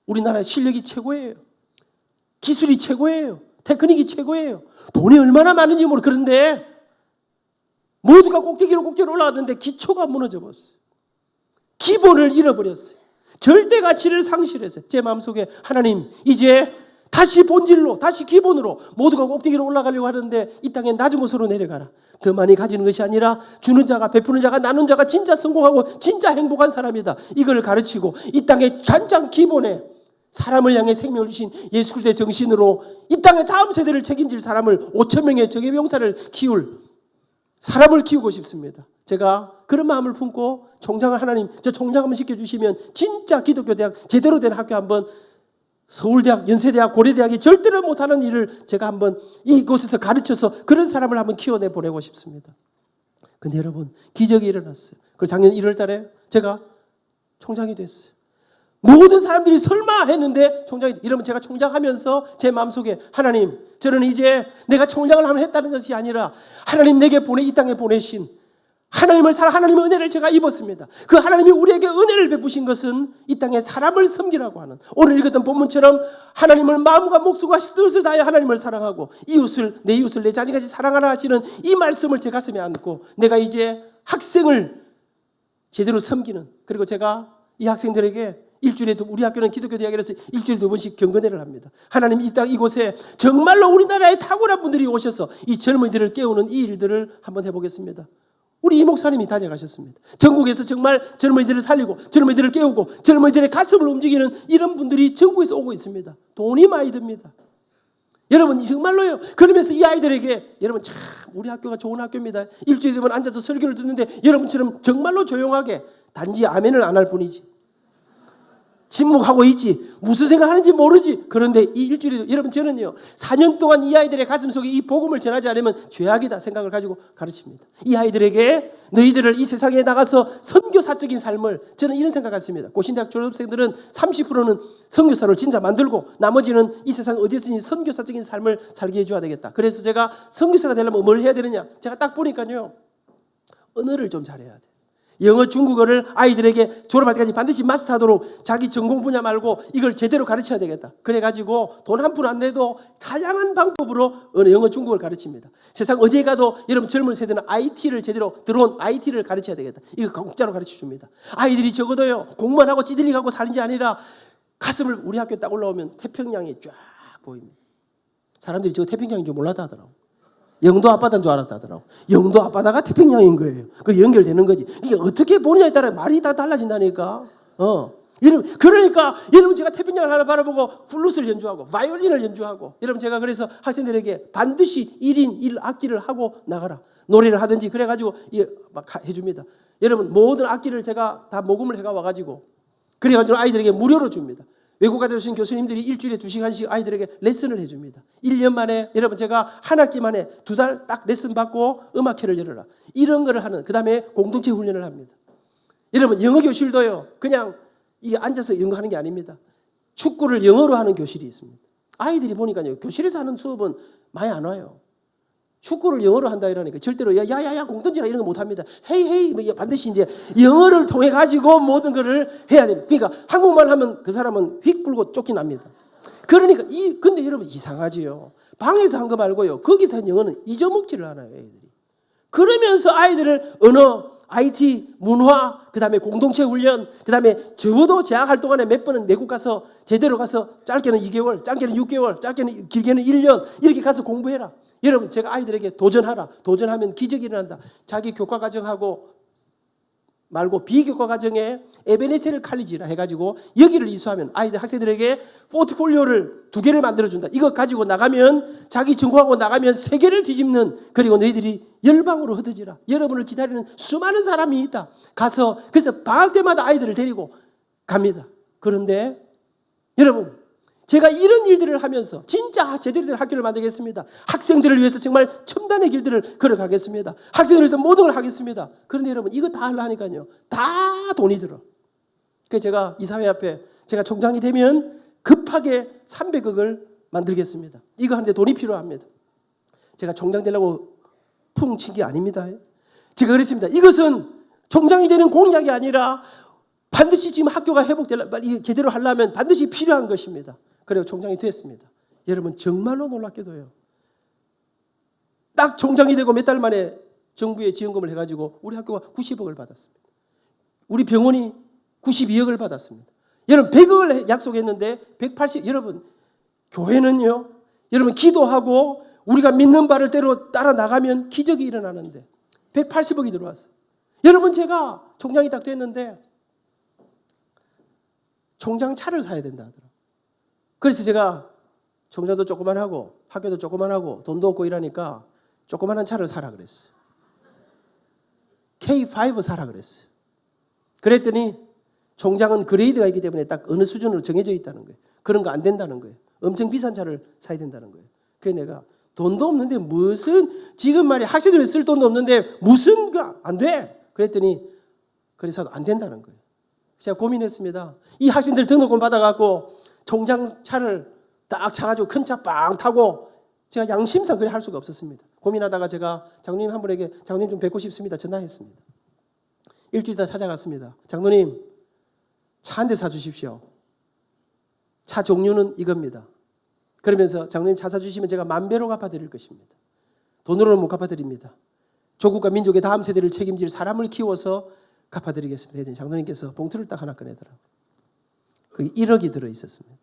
S2: 우리나라 실력이 최고예요. 기술이 최고예요. 테크닉이 최고예요. 돈이 얼마나 많은지 모르. 그런데 모두가 꼭대기로 올라갔는데 기초가 무너져 버렸어요. 기본을 잃어버렸어요. 절대 가치를 상실했어요. 제 마음속에 하나님, 이제 다시 본질로, 다시 기본으로 모두가 꼭대기로 올라가려고 하는데 이 땅에 낮은 곳으로 내려가라. 더 많이 가지는 것이 아니라 주는 자가, 베푸는 자가, 나눈 자가 진짜 성공하고 진짜 행복한 사람이다. 이걸 가르치고 이 땅의 가장 기본에 사람을 향해 생명을 주신 예수 그리스도의 정신으로 이 땅의 다음 세대를 책임질 사람을, 5,000명의 정예병사를 키울 사람을 키우고 싶습니다. 제가 그런 마음을 품고 총장을, 하나님 저 총장 한번 시켜주시면 진짜 기독교 대학 제대로 된 학교 한번, 서울대학, 연세대학, 고려대학이 절대로 못하는 일을 제가 한번 이곳에서 가르쳐서 그런 사람을 한번 키워내 보내고 싶습니다. 근데 여러분, 기적이 일어났어요. 그 작년 1월 달에 제가 총장이 됐어요. 모든 사람들이 설마 했는데 총장이, 이러면 제가 총장하면서 제 마음속에 하나님, 저는 이제 내가 총장을 한번 했다는 것이 아니라 하나님 내게 이 땅에 보내신 하나님의 은혜를 제가 입었습니다. 그 하나님이 우리에게 은혜를 베푸신 것은 이 땅에 사람을 섬기라고 하는, 오늘 읽었던 본문처럼 하나님을 마음과 목숨과 뜻을 다해 하나님을 사랑하고 내 이웃을 내 자신같이 사랑하라 하시는 이 말씀을 제 가슴에 안고 내가 이제 학생을 제대로 섬기는, 그리고 제가 이 학생들에게 일주일에도, 우리 학교는 기독교 대학이라서 일주일에 2번씩 경건회를 합니다. 하나님, 이 땅 이곳에 정말로 우리나라에 탁월한 분들이 오셔서 이 젊은이들을 깨우는 이 일들을 한번 해보겠습니다. 우리 이 목사님이 다녀가셨습니다. 전국에서 정말 젊은이들을 살리고 젊은이들을 깨우고 젊은이들의 가슴을 움직이는 이런 분들이 전국에서 오고 있습니다. 돈이 많이 듭니다. 여러분, 정말로요. 그러면서 이 아이들에게, 여러분 참 우리 학교가 좋은 학교입니다. 일주일에 한 번 앉아서 설교를 듣는데 여러분처럼 정말로 조용하게 단지 아멘을 안 할 뿐이지, 침묵하고 있지, 무슨 생각하는지 모르지. 그런데 이 일주일에도, 여러분 저는요 4년 동안 이 아이들의 가슴속에 이 복음을 전하지 않으면 죄악이다 생각을 가지고 가르칩니다. 이 아이들에게 너희들을 이 세상에 나가서 선교사적인 삶을, 저는 이런 생각을 했습니다. 고신대학 졸업생들은 30%는 선교사를 진짜 만들고 나머지는 이 세상 어디에서든지 선교사적인 삶을 살게 해줘야 되겠다. 그래서 제가 선교사가 되려면 뭘 해야 되느냐, 제가 딱 보니까요 언어를 좀 잘해야 돼. 영어, 중국어를 아이들에게 졸업할 때까지 반드시 마스터하도록 자기 전공 분야 말고 이걸 제대로 가르쳐야 되겠다. 그래가지고 돈 한 푼 안 내도 다양한 방법으로 영어, 중국어를 가르칩니다. 세상 어디에 가도 여러분 젊은 세대는 IT를 제대로 들어온 IT를 가르쳐야 되겠다. 이거 공짜로 가르쳐 줍니다. 아이들이 적어도요 공부만 하고 찌들리가고 사는 게 아니라 가슴을, 우리 학교 딱 올라오면 태평양이 쫙 보입니다. 사람들이 저 태평양인 줄 몰라도 하더라고. 영도 앞바다인 줄 알았다더라고. 영도 앞바다가 태평양인 거예요. 그 연결되는 거지. 이게 어떻게 보느냐에 따라 말이 다 달라진다니까. 여러분, 그러니까 여러분 제가 태평양을 하나 바라보고 플룻을 연주하고 바이올린을 연주하고, 여러분 제가 그래서 학생들에게 반드시 1인 1악기를 하고 나가라. 노래를 하든지 그래가지고 막 해줍니다. 여러분 모든 악기를 제가 다 모금을 해가 와가지고 그래가지고 아이들에게 무료로 줍니다. 외국 가서 오신 교수님들이 일주일에 2시간씩 아이들에게 레슨을 해줍니다. 1년 만에 여러분 제가 한 학기 만에 2달 딱 레슨 받고 음악회를 열어라. 이런 거를 하는, 그 다음에 공동체 훈련을 합니다. 여러분 영어 교실도요, 그냥 이게 앉아서 영어 하는 게 아닙니다. 축구를 영어로 하는 교실이 있습니다. 아이들이 보니까요, 교실에서 하는 수업은 많이 안 와요. 축구를 영어로 한다 이러니까 절대로 야야야 공 던지라 이런 거 못 합니다. 헤이 반드시 이제 영어를 통해 가지고 모든 거를 해야 됩니다. 그러니까 한국말 하면 그 사람은 휙 불고 쫓겨납니다. 그러니까 근데 여러분 이상하지요. 방에서 한 거 말고요, 거기서 한 영어는 잊어먹지를 않아요, 애들이. 그러면서 아이들을 언어, IT, 문화, 그 다음에 공동체 훈련, 그 다음에 적어도 재학할 동안에 몇 번은 외국 가서 제대로 가서 짧게는 2개월, 짧게는 6개월, 짧게는 길게는 1년 이렇게 가서 공부해라. 여러분 제가 아이들에게 도전하라. 도전하면 기적이 일어난다. 자기 교과 과정하고 말고 비교과 과정에 에베네셀 칼리지라 해가지고 여기를 이수하면 아이들 학생들에게 포트폴리오를 2개를 만들어준다. 이거 가지고 나가면 자기 전공하고 나가면 세계를 뒤집는, 그리고 너희들이 열방으로 흩어지라. 여러분을 기다리는 수많은 사람이 있다. 가서 그래서 방학 때마다 아이들을 데리고 갑니다. 그런데 여러분 제가 이런 일들을 하면서 진짜 제대로 된 학교를 만들겠습니다. 학생들을 위해서 정말 첨단의 길들을 걸어가겠습니다. 학생들을 위해서 모든 걸 하겠습니다. 그런데 여러분 이거 다 하려니까요, 다 돈이 들어. 그래서 제가 이사회 앞에 제가 총장이 되면 급하게 300억을 만들겠습니다. 이거 하는데 돈이 필요합니다. 제가 총장 되려고 풍 친 게 아닙니다. 제가 그랬습니다. 이것은 총장이 되는 공약이 아니라 반드시 지금 학교가 제대로 하려면 반드시 필요한 것입니다. 그리고 총장이 됐습니다. 여러분 정말로 놀랍게도요, 딱 총장이 되고 몇 달 만에 정부에 지원금을 해가지고 우리 학교가 90억을 받았습니다. 우리 병원이 92억을 받았습니다. 여러분 100억을 약속했는데 180, 여러분 교회는요, 여러분 기도하고 우리가 믿는 바를 대로 따라 나가면 기적이 일어나는데 180억이 들어왔어요. 여러분 제가 총장이 딱 됐는데 총장 차를 사야 된다 하더라고요. 그래서 제가 총장도 조그만하고 학교도 조그만하고 돈도 없고 이러니까 조그만한 차를 사라 그랬어요. K5 사라 그랬어요. 그랬더니 총장은 그레이드가 있기 때문에 딱 어느 수준으로 정해져 있다는 거예요. 그런 거 안 된다는 거예요. 엄청 비싼 차를 사야 된다는 거예요. 그래서 내가 돈도 없는데 무슨, 지금 말이야 학생들이 쓸 돈도 없는데 무슨 안 돼. 그랬더니 그래서 안 된다는 거예요. 제가 고민했습니다. 이 학생들 등록금 받아갖고 총장 차를 딱 차가지고 큰 차 빵 타고 제가 양심상 그래 할 수가 없었습니다. 고민하다가 제가 장로님 한 분에게 장로님 좀 뵙고 싶습니다 전화했습니다. 일주일 있다 찾아갔습니다. 장로님 차 한 대 사주십시오. 차 종류는 이겁니다. 그러면서 장로님 차 사주시면 제가 만배로 갚아드릴 것입니다. 돈으로는 못 갚아드립니다. 조국과 민족의 다음 세대를 책임질 사람을 키워서 갚아드리겠습니다. 했더니 장로님께서 봉투를 딱 하나 꺼내더라고요. 거기 1억이 들어있었습니다.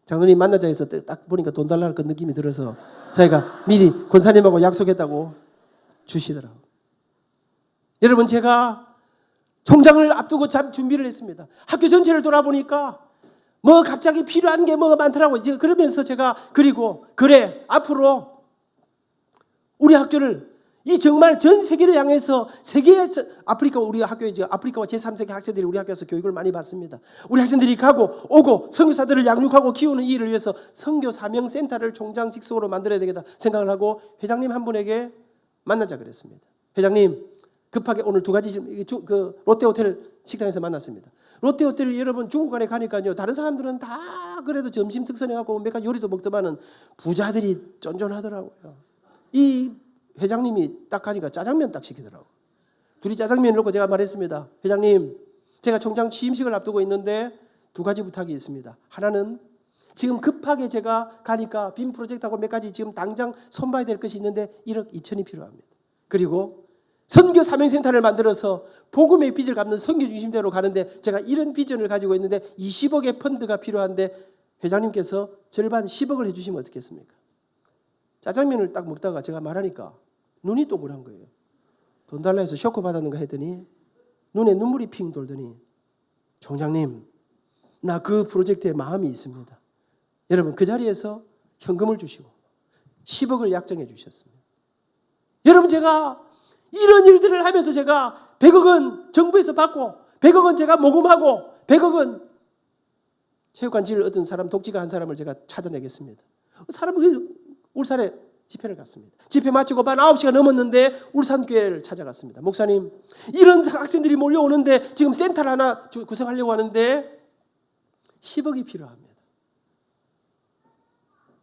S2: 장로님 만나자 해서 딱 보니까 돈 달라는 그 느낌이 들어서 자기가 미리 권사님하고 약속했다고 주시더라고요. 여러분 제가 총장을 앞두고 준비를 했습니다. 학교 전체를 돌아보니까 뭐 갑자기 필요한 게 뭐가 많더라고요. 그러면서 제가 그래 앞으로 우리 학교를 이 정말 전 세계를 향해서 세계에서 아프리카, 우리 학교에 이제 아프리카와 제3세계 학생들이 우리 학교에서 교육을 많이 받습니다. 우리 학생들이 가고 오고 선교사들을 양육하고 키우는 이 일을 위해서 선교 사명 센터를 총장 직속으로 만들어야 되겠다 생각을 하고 회장님 한 분에게 만나자 그랬습니다. 회장님 급하게 오늘 2가지 그 롯데호텔 식당에서 만났습니다. 롯데호텔 여러분 중국간에 가니까요, 다른 사람들은 다 그래도 점심 특선해 갖고 몇 가지 요리도 먹더만은 부자들이 쫀쫀하더라고요. 이 회장님이 딱 가니까 짜장면 딱 시키더라고요. 둘이 짜장면 넣고 제가 말했습니다. 회장님, 제가 총장 취임식을 앞두고 있는데 2가지 부탁이 있습니다. 하나는 지금 급하게 제가 가니까 빔 프로젝트하고 몇 가지 지금 당장 손봐야 될 것이 있는데 1억 2천이 필요합니다. 그리고 선교 사명센터를 만들어서 복음의 빚을 갚는 선교 중심대로 가는데 제가 이런 비전을 가지고 있는데 20억의 펀드가 필요한데 회장님께서 절반 10억을 해주시면 어떻겠습니까? 짜장면을 딱 먹다가 제가 말하니까 눈이 동그란 거예요. 돈 달라 해서 쇼크 받았는가 했더니 눈에 눈물이 핑 돌더니 총장님, 나 그 프로젝트에 마음이 있습니다. 여러분 그 자리에서 현금을 주시고 10억을 약정해 주셨습니다. 여러분 제가 이런 일들을 하면서 제가 100억 원 정부에서 받고 100억 원 제가 모금하고 100억 원 체육관 지을 얻은 사람 독지가 한 사람을 제가 찾아내겠습니다. 사람은 울산에 집회를 갔습니다. 집회 마치고 밤 9시가 넘었는데 울산교회를 찾아갔습니다. 목사님, 이런 학생들이 몰려오는데 지금 센터를 하나 구성하려고 하는데 10억이 필요합니다.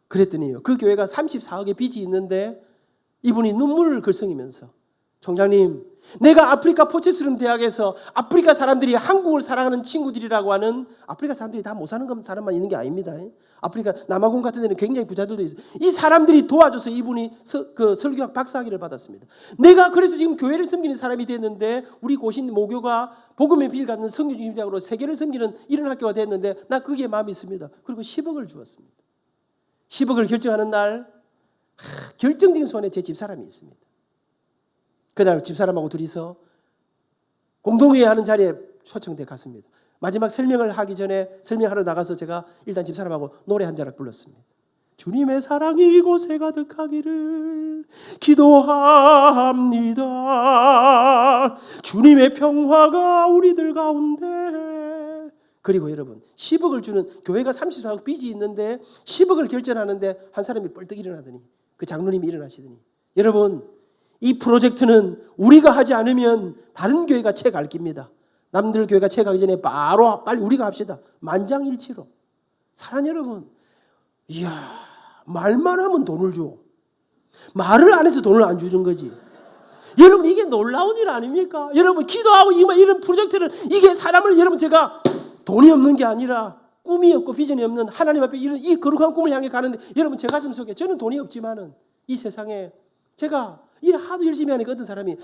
S2: 그랬더니요, 그 교회가 34억의 빚이 있는데 이분이 눈물을 글썽이면서 총장님, 내가 아프리카 포체스룸 대학에서 아프리카 사람들이 한국을 사랑하는 친구들이라고 하는, 아프리카 사람들이 다 못 사는 사람만 있는 게 아닙니다. 아프리카 남아공 같은 데는 굉장히 부자들도 있어요. 이 사람들이 도와줘서 이분이 설교학 박사학위를 받았습니다. 내가 그래서 지금 교회를 섬기는 사람이 됐는데 우리 고신 모교가 복음의 비를 갖는 선교 중심장으로 세계를 섬기는 이런 학교가 됐는데 나 거기에 마음이 있습니다. 그리고 10억을 주었습니다. 10억을 결정하는 날 결정적인 순간에 제 집사람이 있습니다. 그날 집사람하고 둘이서 공동회의 하는 자리에 초청돼 갔습니다. 마지막 설명을 하기 전에 설명하러 나가서 제가 일단 집사람하고 노래 한 자락 불렀습니다. 주님의 사랑이 이곳에 가득하기를 기도합니다. 주님의 평화가 우리들 가운데. 그리고 여러분 10억을 주는, 교회가 34억 빚이 있는데 10억을 결정하는데 한 사람이 뻘떡 일어나더니 그 장로님이 일어나시더니, 여러분 이 프로젝트는 우리가 하지 않으면 다른 교회가 채갈 겁니다. 남들 교회가 채가기 전에 바로 빨리 우리가 합시다. 만장일치로. 사랑 여러분, 이야, 말만 하면 돈을 줘. 말을 안 해서 돈을 안 주는 거지. 여러분 이게 놀라운 일 아닙니까? 여러분 기도하고 이런 프로젝트를, 이게 사람을, 여러분 제가 돈이 없는 게 아니라 꿈이 없고 비전이 없는 하나님 앞에 이런 이 거룩한 꿈을 향해 가는데, 여러분 제 가슴 속에, 저는 돈이 없지만은 이 세상에 제가 일 하도 열심히 하니까 어떤 사람이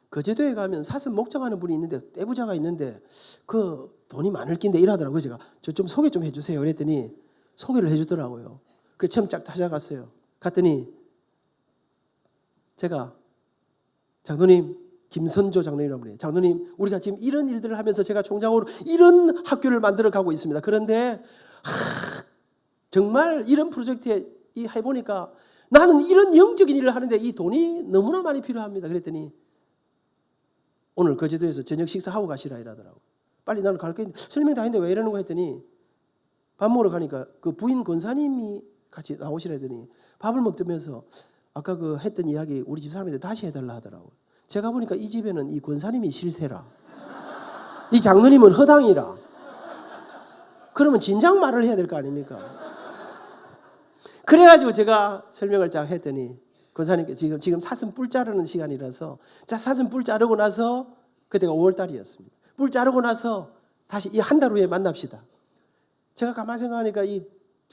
S2: 거제도에 가면 사슴 목장하는 분이 있는데, 떼부자가 있는데 그 돈이 많을 낀데 이러더라고요. 제가 저 좀 소개 좀 해주세요. 그랬더니 소개를 해주더라고요. 그 처음 쫙 찾아갔어요. 갔더니 제가 장로님, 김선조 장로님이라고 그래요. 장로님, 우리가 지금 이런 일들을 하면서 제가 총장으로 이런 학교를 만들어 가고 있습니다. 그런데 정말 이런 프로젝트에 해보니까 나는 이런 영적인 일을 하는데 이 돈이 너무나 많이 필요합니다. 그랬더니 오늘 거제도에서 저녁 식사하고 가시라 이러더라고요. 빨리 나는 갈 거야. 설명 다 했는데 왜 이러는 거 했더니 밥 먹으러 가니까 그 부인 권사님이 같이 나오시라 했더니 밥을 먹으면서 아까 그 했던 이야기 우리 집사람한테 다시 해달라 하더라고요. 제가 보니까 이 집에는 이 권사님이 실세라, 이 장로님은 허당이라. 그러면 진작 말을 해야 될 거 아닙니까? 그래가지고 제가 설명을 쫙 했더니 권사님께 지금 사슴 뿔 자르는 시간이라서, 자 사슴 뿔 자르고 나서, 그때가 5월달이었습니다. 뿔 자르고 나서 다시 이 한 달 후에 만납시다. 제가 가만히 생각하니까 이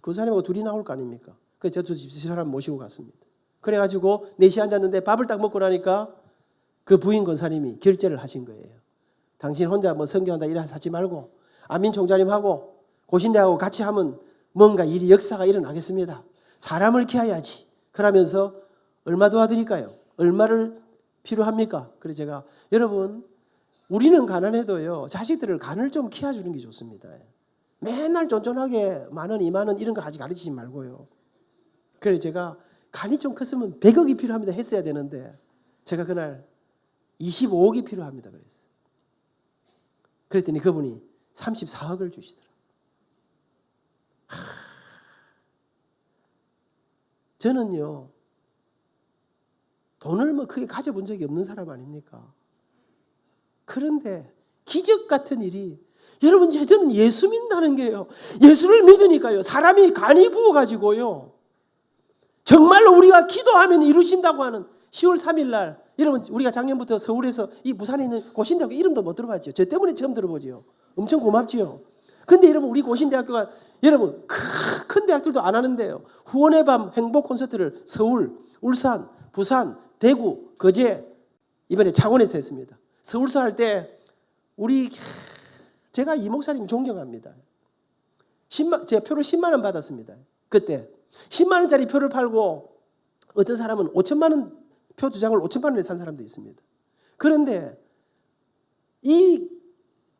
S2: 권사님하고 둘이 나올 거 아닙니까? 그래서 저 집사람 모시고 갔습니다. 그래가지고 4시에 앉았는데 밥을 딱 먹고 나니까 그 부인 권사님이 결제를 하신 거예요. 당신 혼자 뭐 선교한다 이래 하지 말고 안민 총장님하고 고신대하고 같이 하면 뭔가 일이, 역사가 일어나겠습니다. 사람을 키워야지. 그러면서 얼마 도와드릴까요? 얼마를 필요합니까? 그래서 제가, 여러분 우리는 가난해도요 자식들을 간을 좀 키워주는 게 좋습니다. 맨날 쫀쫀하게 10,000원 20,000원 이런 거 아직 가르치지 말고요. 그래서 제가 간이 좀 컸으면 100억이 필요합니다 했어야 되는데 제가 그날 25억이 필요합니다 그랬어요. 그랬더니 그분이 34억을 주시더라고요. 저는요 돈을 뭐 크게 가져본 적이 없는 사람 아닙니까? 그런데 기적 같은 일이, 여러분 저는 예수 믿는다는 게요, 예수를 믿으니까요 사람이 간이 부어가지고요 정말로 우리가 기도하면 이루신다고 하는 10월 3일 날, 여러분 우리가 작년부터 서울에서 이 부산에 있는 고신대학교 이름도 못 들어봤죠. 저 때문에 처음 들어보죠. 엄청 고맙지요. 근데 여러분 우리 고신대학교가, 여러분 큰 대학들도 안 하는데요, 후원의 밤 행복 콘서트를 서울, 울산, 부산, 대구, 거제, 이번에 창원에서 했습니다. 서울서 할 때 제가 이 목사님 존경합니다. 제가 표를 10만 원 받았습니다. 그때 10만 원짜리 표를 팔고 어떤 사람은 5천만 원 표 2장을 5천만 원에 산 사람도 있습니다. 그런데 이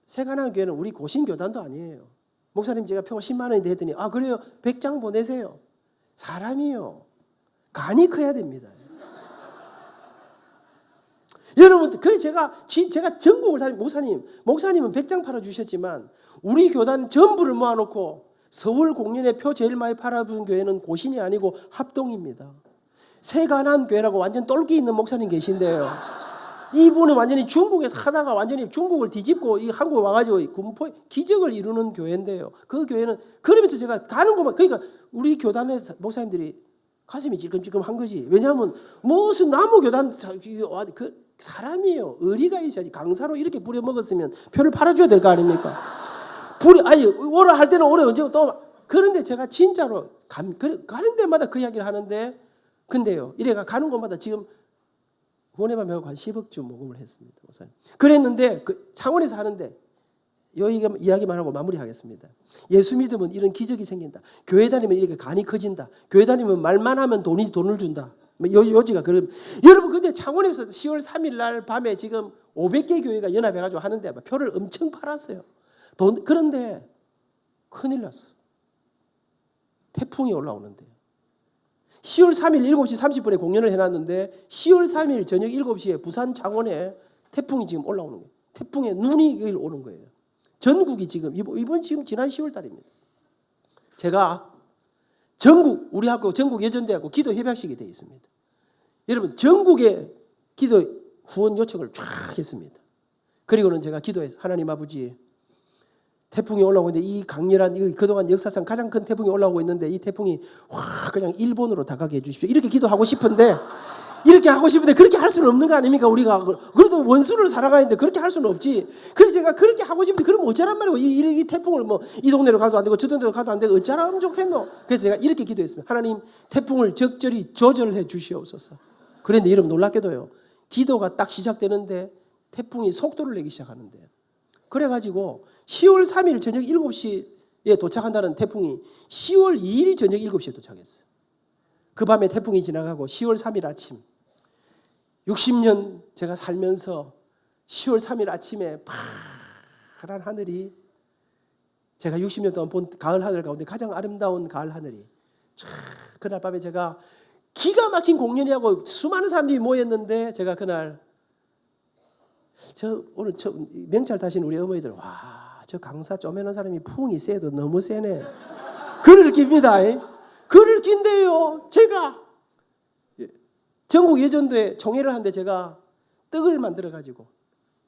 S2: 세가난 교회는 우리 고신교단도 아니에요. 목사님 제가 표가 10만 원인데 했더니 그래요 100장 보내세요. 사람이요 간이 커야 됩니다. 여러분 그래 제가 전국을 다니 목사님은 100장 팔아주셨지만 우리 교단 전부를 모아놓고 서울 공연에 표 제일 많이 팔아준 교회는 고신이 아니고 합동입니다. 세가난 교회라고 완전 똘끼 있는 목사님 계신데요. 이분은 완전히 중국에서 하다가 완전히 중국을 뒤집고 이 한국에 와가지고 군포 기적을 이루는 교회인데요. 그 교회는 그러면서 제가 가는 것만 그러니까 우리 교단의 목사님들이 가슴이 찔끔찔끔한 거지. 왜냐하면 무슨 나무 교단 그 사람이에요. 의리가 있어야지. 강사로 이렇게 부려 먹었으면 표를 팔아줘야 될 거 아닙니까? 오라 할 때는 오래 언제 또 그런데 제가 진짜로 가는 데마다 그 이야기를 하는데 근데요 이래가 가는 곳마다 지금 후원회만 매고 한 10억주 모금을 했습니다. 목사님. 그랬는데 창원에서 하는데 이야기만 하고 마무리하겠습니다. 예수 믿으면 이런 기적이 생긴다. 교회 다니면 이렇게 간이 커진다. 교회 다니면 말만 하면 돈을 준다. 요지가 그럼 여러분 근데 창원에서 10월 3일 날 밤에 지금 500개 교회가 연합해가지고 하는데 표를 엄청 팔았어요. 그런데 큰일 났어. 태풍이 올라오는데 10월 3일 7시 30분에 공연을 해놨는데 10월 3일 저녁 7시에 부산 창원에 태풍이 지금 올라오는 거예요. 태풍에 눈이 여기 오는 거예요. 전국이 지금 이번 지금 지난 10월 달입니다. 제가 우리 학교 전국 예전대학교 기도 협약식이 되어 있습니다. 여러분 전국에 기도 후원 요청을 쫙 했습니다. 그리고는 제가 기도해서 하나님 아버지 태풍이 올라오고 있는데 이 강렬한 그동안 역사상 가장 큰 태풍이 올라오고 있는데 이 태풍이 그냥 일본으로 다가게 해주십시오. 이렇게 기도하고 싶은데 그렇게 할 수는 없는 거 아닙니까? 우리가 그래도 원수를 살아가는데 그렇게 할 수는 없지. 그래서 제가 그렇게 하고 싶은데 그러면 어쩌란 말이고 이 태풍을 이 동네로 가도 안 되고 저 동네로 가도 안 되고 어쩌라면 좋겠노. 그래서 제가 이렇게 기도했습니다. 하나님 태풍을 적절히 조절해 주시옵소서. 그런데 여러분 놀랍게도요. 기도가 딱 시작되는데 태풍이 속도를 내기 시작하는데 그래가지고 10월 3일 저녁 7시에 도착한다는 태풍이 10월 2일 저녁 7시에 도착했어요. 그 밤에 태풍이 지나가고 10월 3일 아침 60년 제가 살면서 10월 3일 아침에 파란 하늘이 제가 60년 동안 본 가을 하늘 가운데 가장 아름다운 가을 하늘이 그날 밤에 제가 기가 막힌 공연이하고 수많은 사람들이 모였는데 제가 그날 오늘 명찰 타신 우리 어머니들 저 강사 쪼매는 사람이 풍이 세도 너무 세네. 그를 깁니다. 그를 긴데요. 제가 전국 예전도에 총회를 하는데 제가 떡을 만들어가지고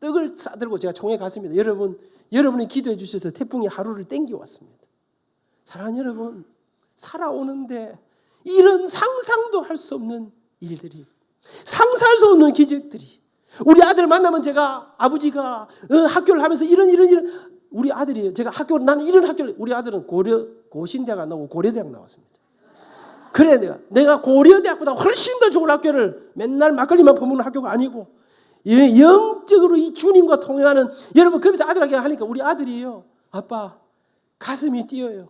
S2: 떡을 싸들고 제가 총회 갔습니다. 여러분이 기도해 주셔서 태풍이 하루를 땡겨왔습니다. 사랑하는 여러분, 살아오는데 이런 상상도 할 수 없는 일들이, 상상할 수 없는 기적들이. 우리 아들 만나면 제가 아버지가 학교를 하면서 이런 우리 아들이 제가 나는 이런 학교를 우리 아들은 고신대학 안 나오고 고려대학 나왔습니다. 그래 내가 고려대학보다 훨씬 더 좋은 학교를 맨날 막걸리만 퍼먹는 학교가 아니고 영적으로 이 주님과 통행하는 여러분 그러면서 아들에게 하니까 우리 아들이요 아빠 가슴이 뛰어요.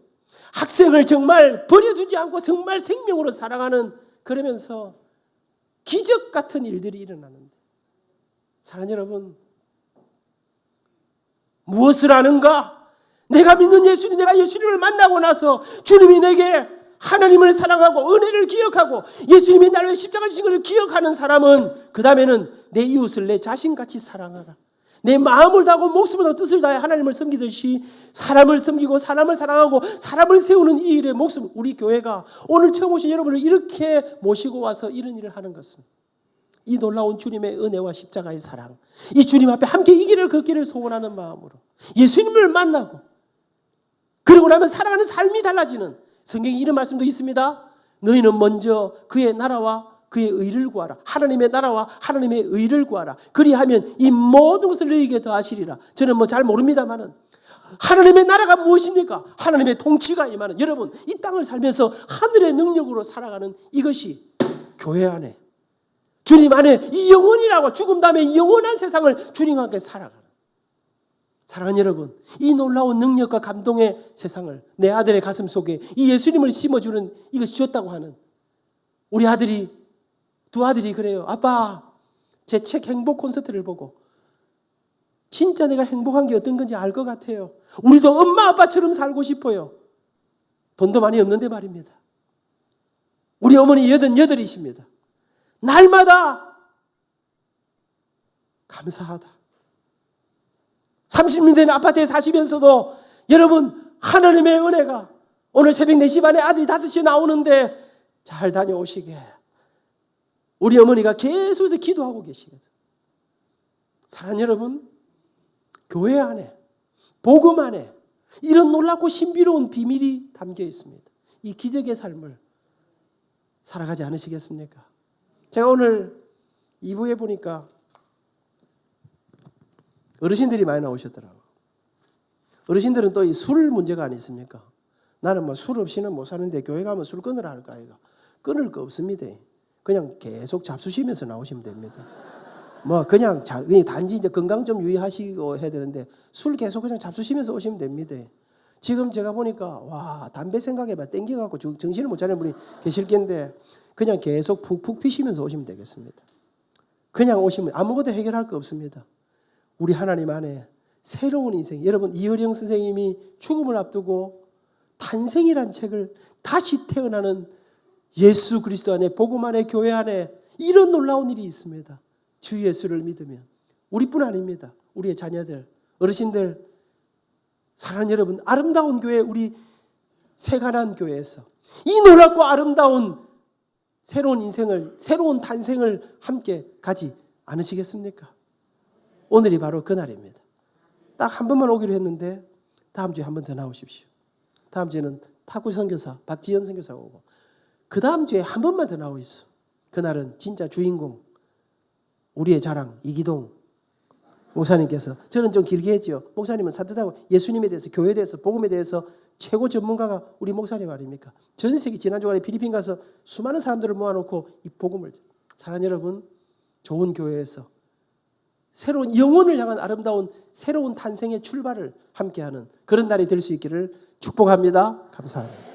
S2: 학생을 정말 버려두지 않고 정말 생명으로 사랑하는 그러면서 기적 같은 일들이 일어나는데 사랑하는 여러분 무엇을 아는가? 내가 믿는 예수님, 내가 예수님을 만나고 나서 주님이 내게 하나님을 사랑하고 은혜를 기억하고 예수님이 나를 위해 십자가를 지신 것을 기억하는 사람은 그 다음에는 내 이웃을 내 자신같이 사랑하라. 내 마음을 다하고 목숨을 다하고 뜻을 다해 하나님을 섬기듯이 사람을 섬기고 사람을 사랑하고 사람을 세우는 이 일에 목숨. 우리 교회가 오늘 처음 오신 여러분을 이렇게 모시고 와서 이런 일을 하는 것은 이 놀라운 주님의 은혜와 십자가의 사랑, 이 주님 앞에 함께 이 길을 걷기를 소원하는 마음으로 예수님을 만나고 그러고 나면 살아가는 삶이 달라지는 성경에 이런 말씀도 있습니다. 너희는 먼저 그의 나라와 그의 의를 구하라. 하나님의 나라와 하나님의 의를 구하라. 그리하면 이 모든 것을 너희에게 더하시리라. 저는 잘 모릅니다만은 하나님의 나라가 무엇입니까? 하나님의 통치가 임하는 여러분 이 땅을 살면서 하늘의 능력으로 살아가는 이것이 교회 안에 주님 안에 이 영원이라고 죽음 다음에 영원한 세상을 주님과 함께 살아가는 사랑하는 여러분, 이 놀라운 능력과 감동의 세상을 내 아들의 가슴 속에 이 예수님을 심어주는, 이것이 주었다고 하는 우리 아들이, 두 아들이 그래요. 아빠, 제 책 행복 콘서트를 보고 진짜 내가 행복한 게 어떤 건지 알 것 같아요. 우리도 엄마 아빠처럼 살고 싶어요. 돈도 많이 없는데 말입니다. 우리 어머니 88이십니다. 날마다 감사하다. 30년 된 아파트에 사시면서도 여러분, 하나님의 은혜가 오늘 새벽 4시 반에 아들이 5시에 나오는데 잘 다녀오시게 우리 어머니가 계속해서 기도하고 계시거든. 사랑하는 여러분, 교회 안에, 복음 안에 이런 놀랍고 신비로운 비밀이 담겨 있습니다. 이 기적의 삶을 살아가지 않으시겠습니까? 제가 오늘 2부에 보니까 어르신들이 많이 나오셨더라고요. 어르신들은 또 이 술 문제가 아니십니까? 나는 뭐 술 없이는 못 사는데 교회 가면 술 끊으라 할까 아이가. 끊을 거 없습니다. 그냥 계속 잡수시면서 나오시면 됩니다. 뭐 그냥 단지 이제 건강 좀 유의하시고 해야 되는데 술 계속 그냥 잡수시면서 오시면 됩니다. 지금 제가 보니까 와, 담배 생각해봐 땡겨갖고 정신을 못 차리는 분이 계실 텐데 그냥 계속 푹푹 피시면서 오시면 되겠습니다. 그냥 오시면 아무것도 해결할 거 없습니다. 우리 하나님 안에 새로운 인생. 여러분, 이효령 선생님이 죽음을 앞두고 탄생이란 책을 다시 태어나는 예수 그리스도 안에, 복음 안에, 교회 안에 이런 놀라운 일이 있습니다. 주 예수를 믿으면. 우리뿐 아닙니다. 우리의 자녀들, 어르신들, 사랑하는 여러분, 아름다운 교회, 우리 세가난 교회에서 이 놀랍고 아름다운 새로운 인생을, 새로운 탄생을 함께 가지 않으시겠습니까? 오늘이 바로 그날입니다. 딱 한 번만 오기로 했는데 다음 주에 한 번 더 나오십시오. 다음 주에는 타구 선교사 박지연 선교사가 오고 그 다음 주에 한 번만 더 나와 있어. 그날은 진짜 주인공, 우리의 자랑 이기동 목사님께서, 저는 좀 길게 했죠. 목사님은 산뜻하고 예수님에 대해서, 교회에 대해서, 복음에 대해서 최고 전문가가 우리 목사님 아닙니까? 전 세계, 지난 주간에 필리핀 가서 수많은 사람들을 모아놓고 이 복음을, 사랑하는 여러분, 좋은 교회에서 새로운 영혼을 향한 아름다운 새로운 탄생의 출발을 함께하는 그런 날이 될 수 있기를 축복합니다. 감사합니다.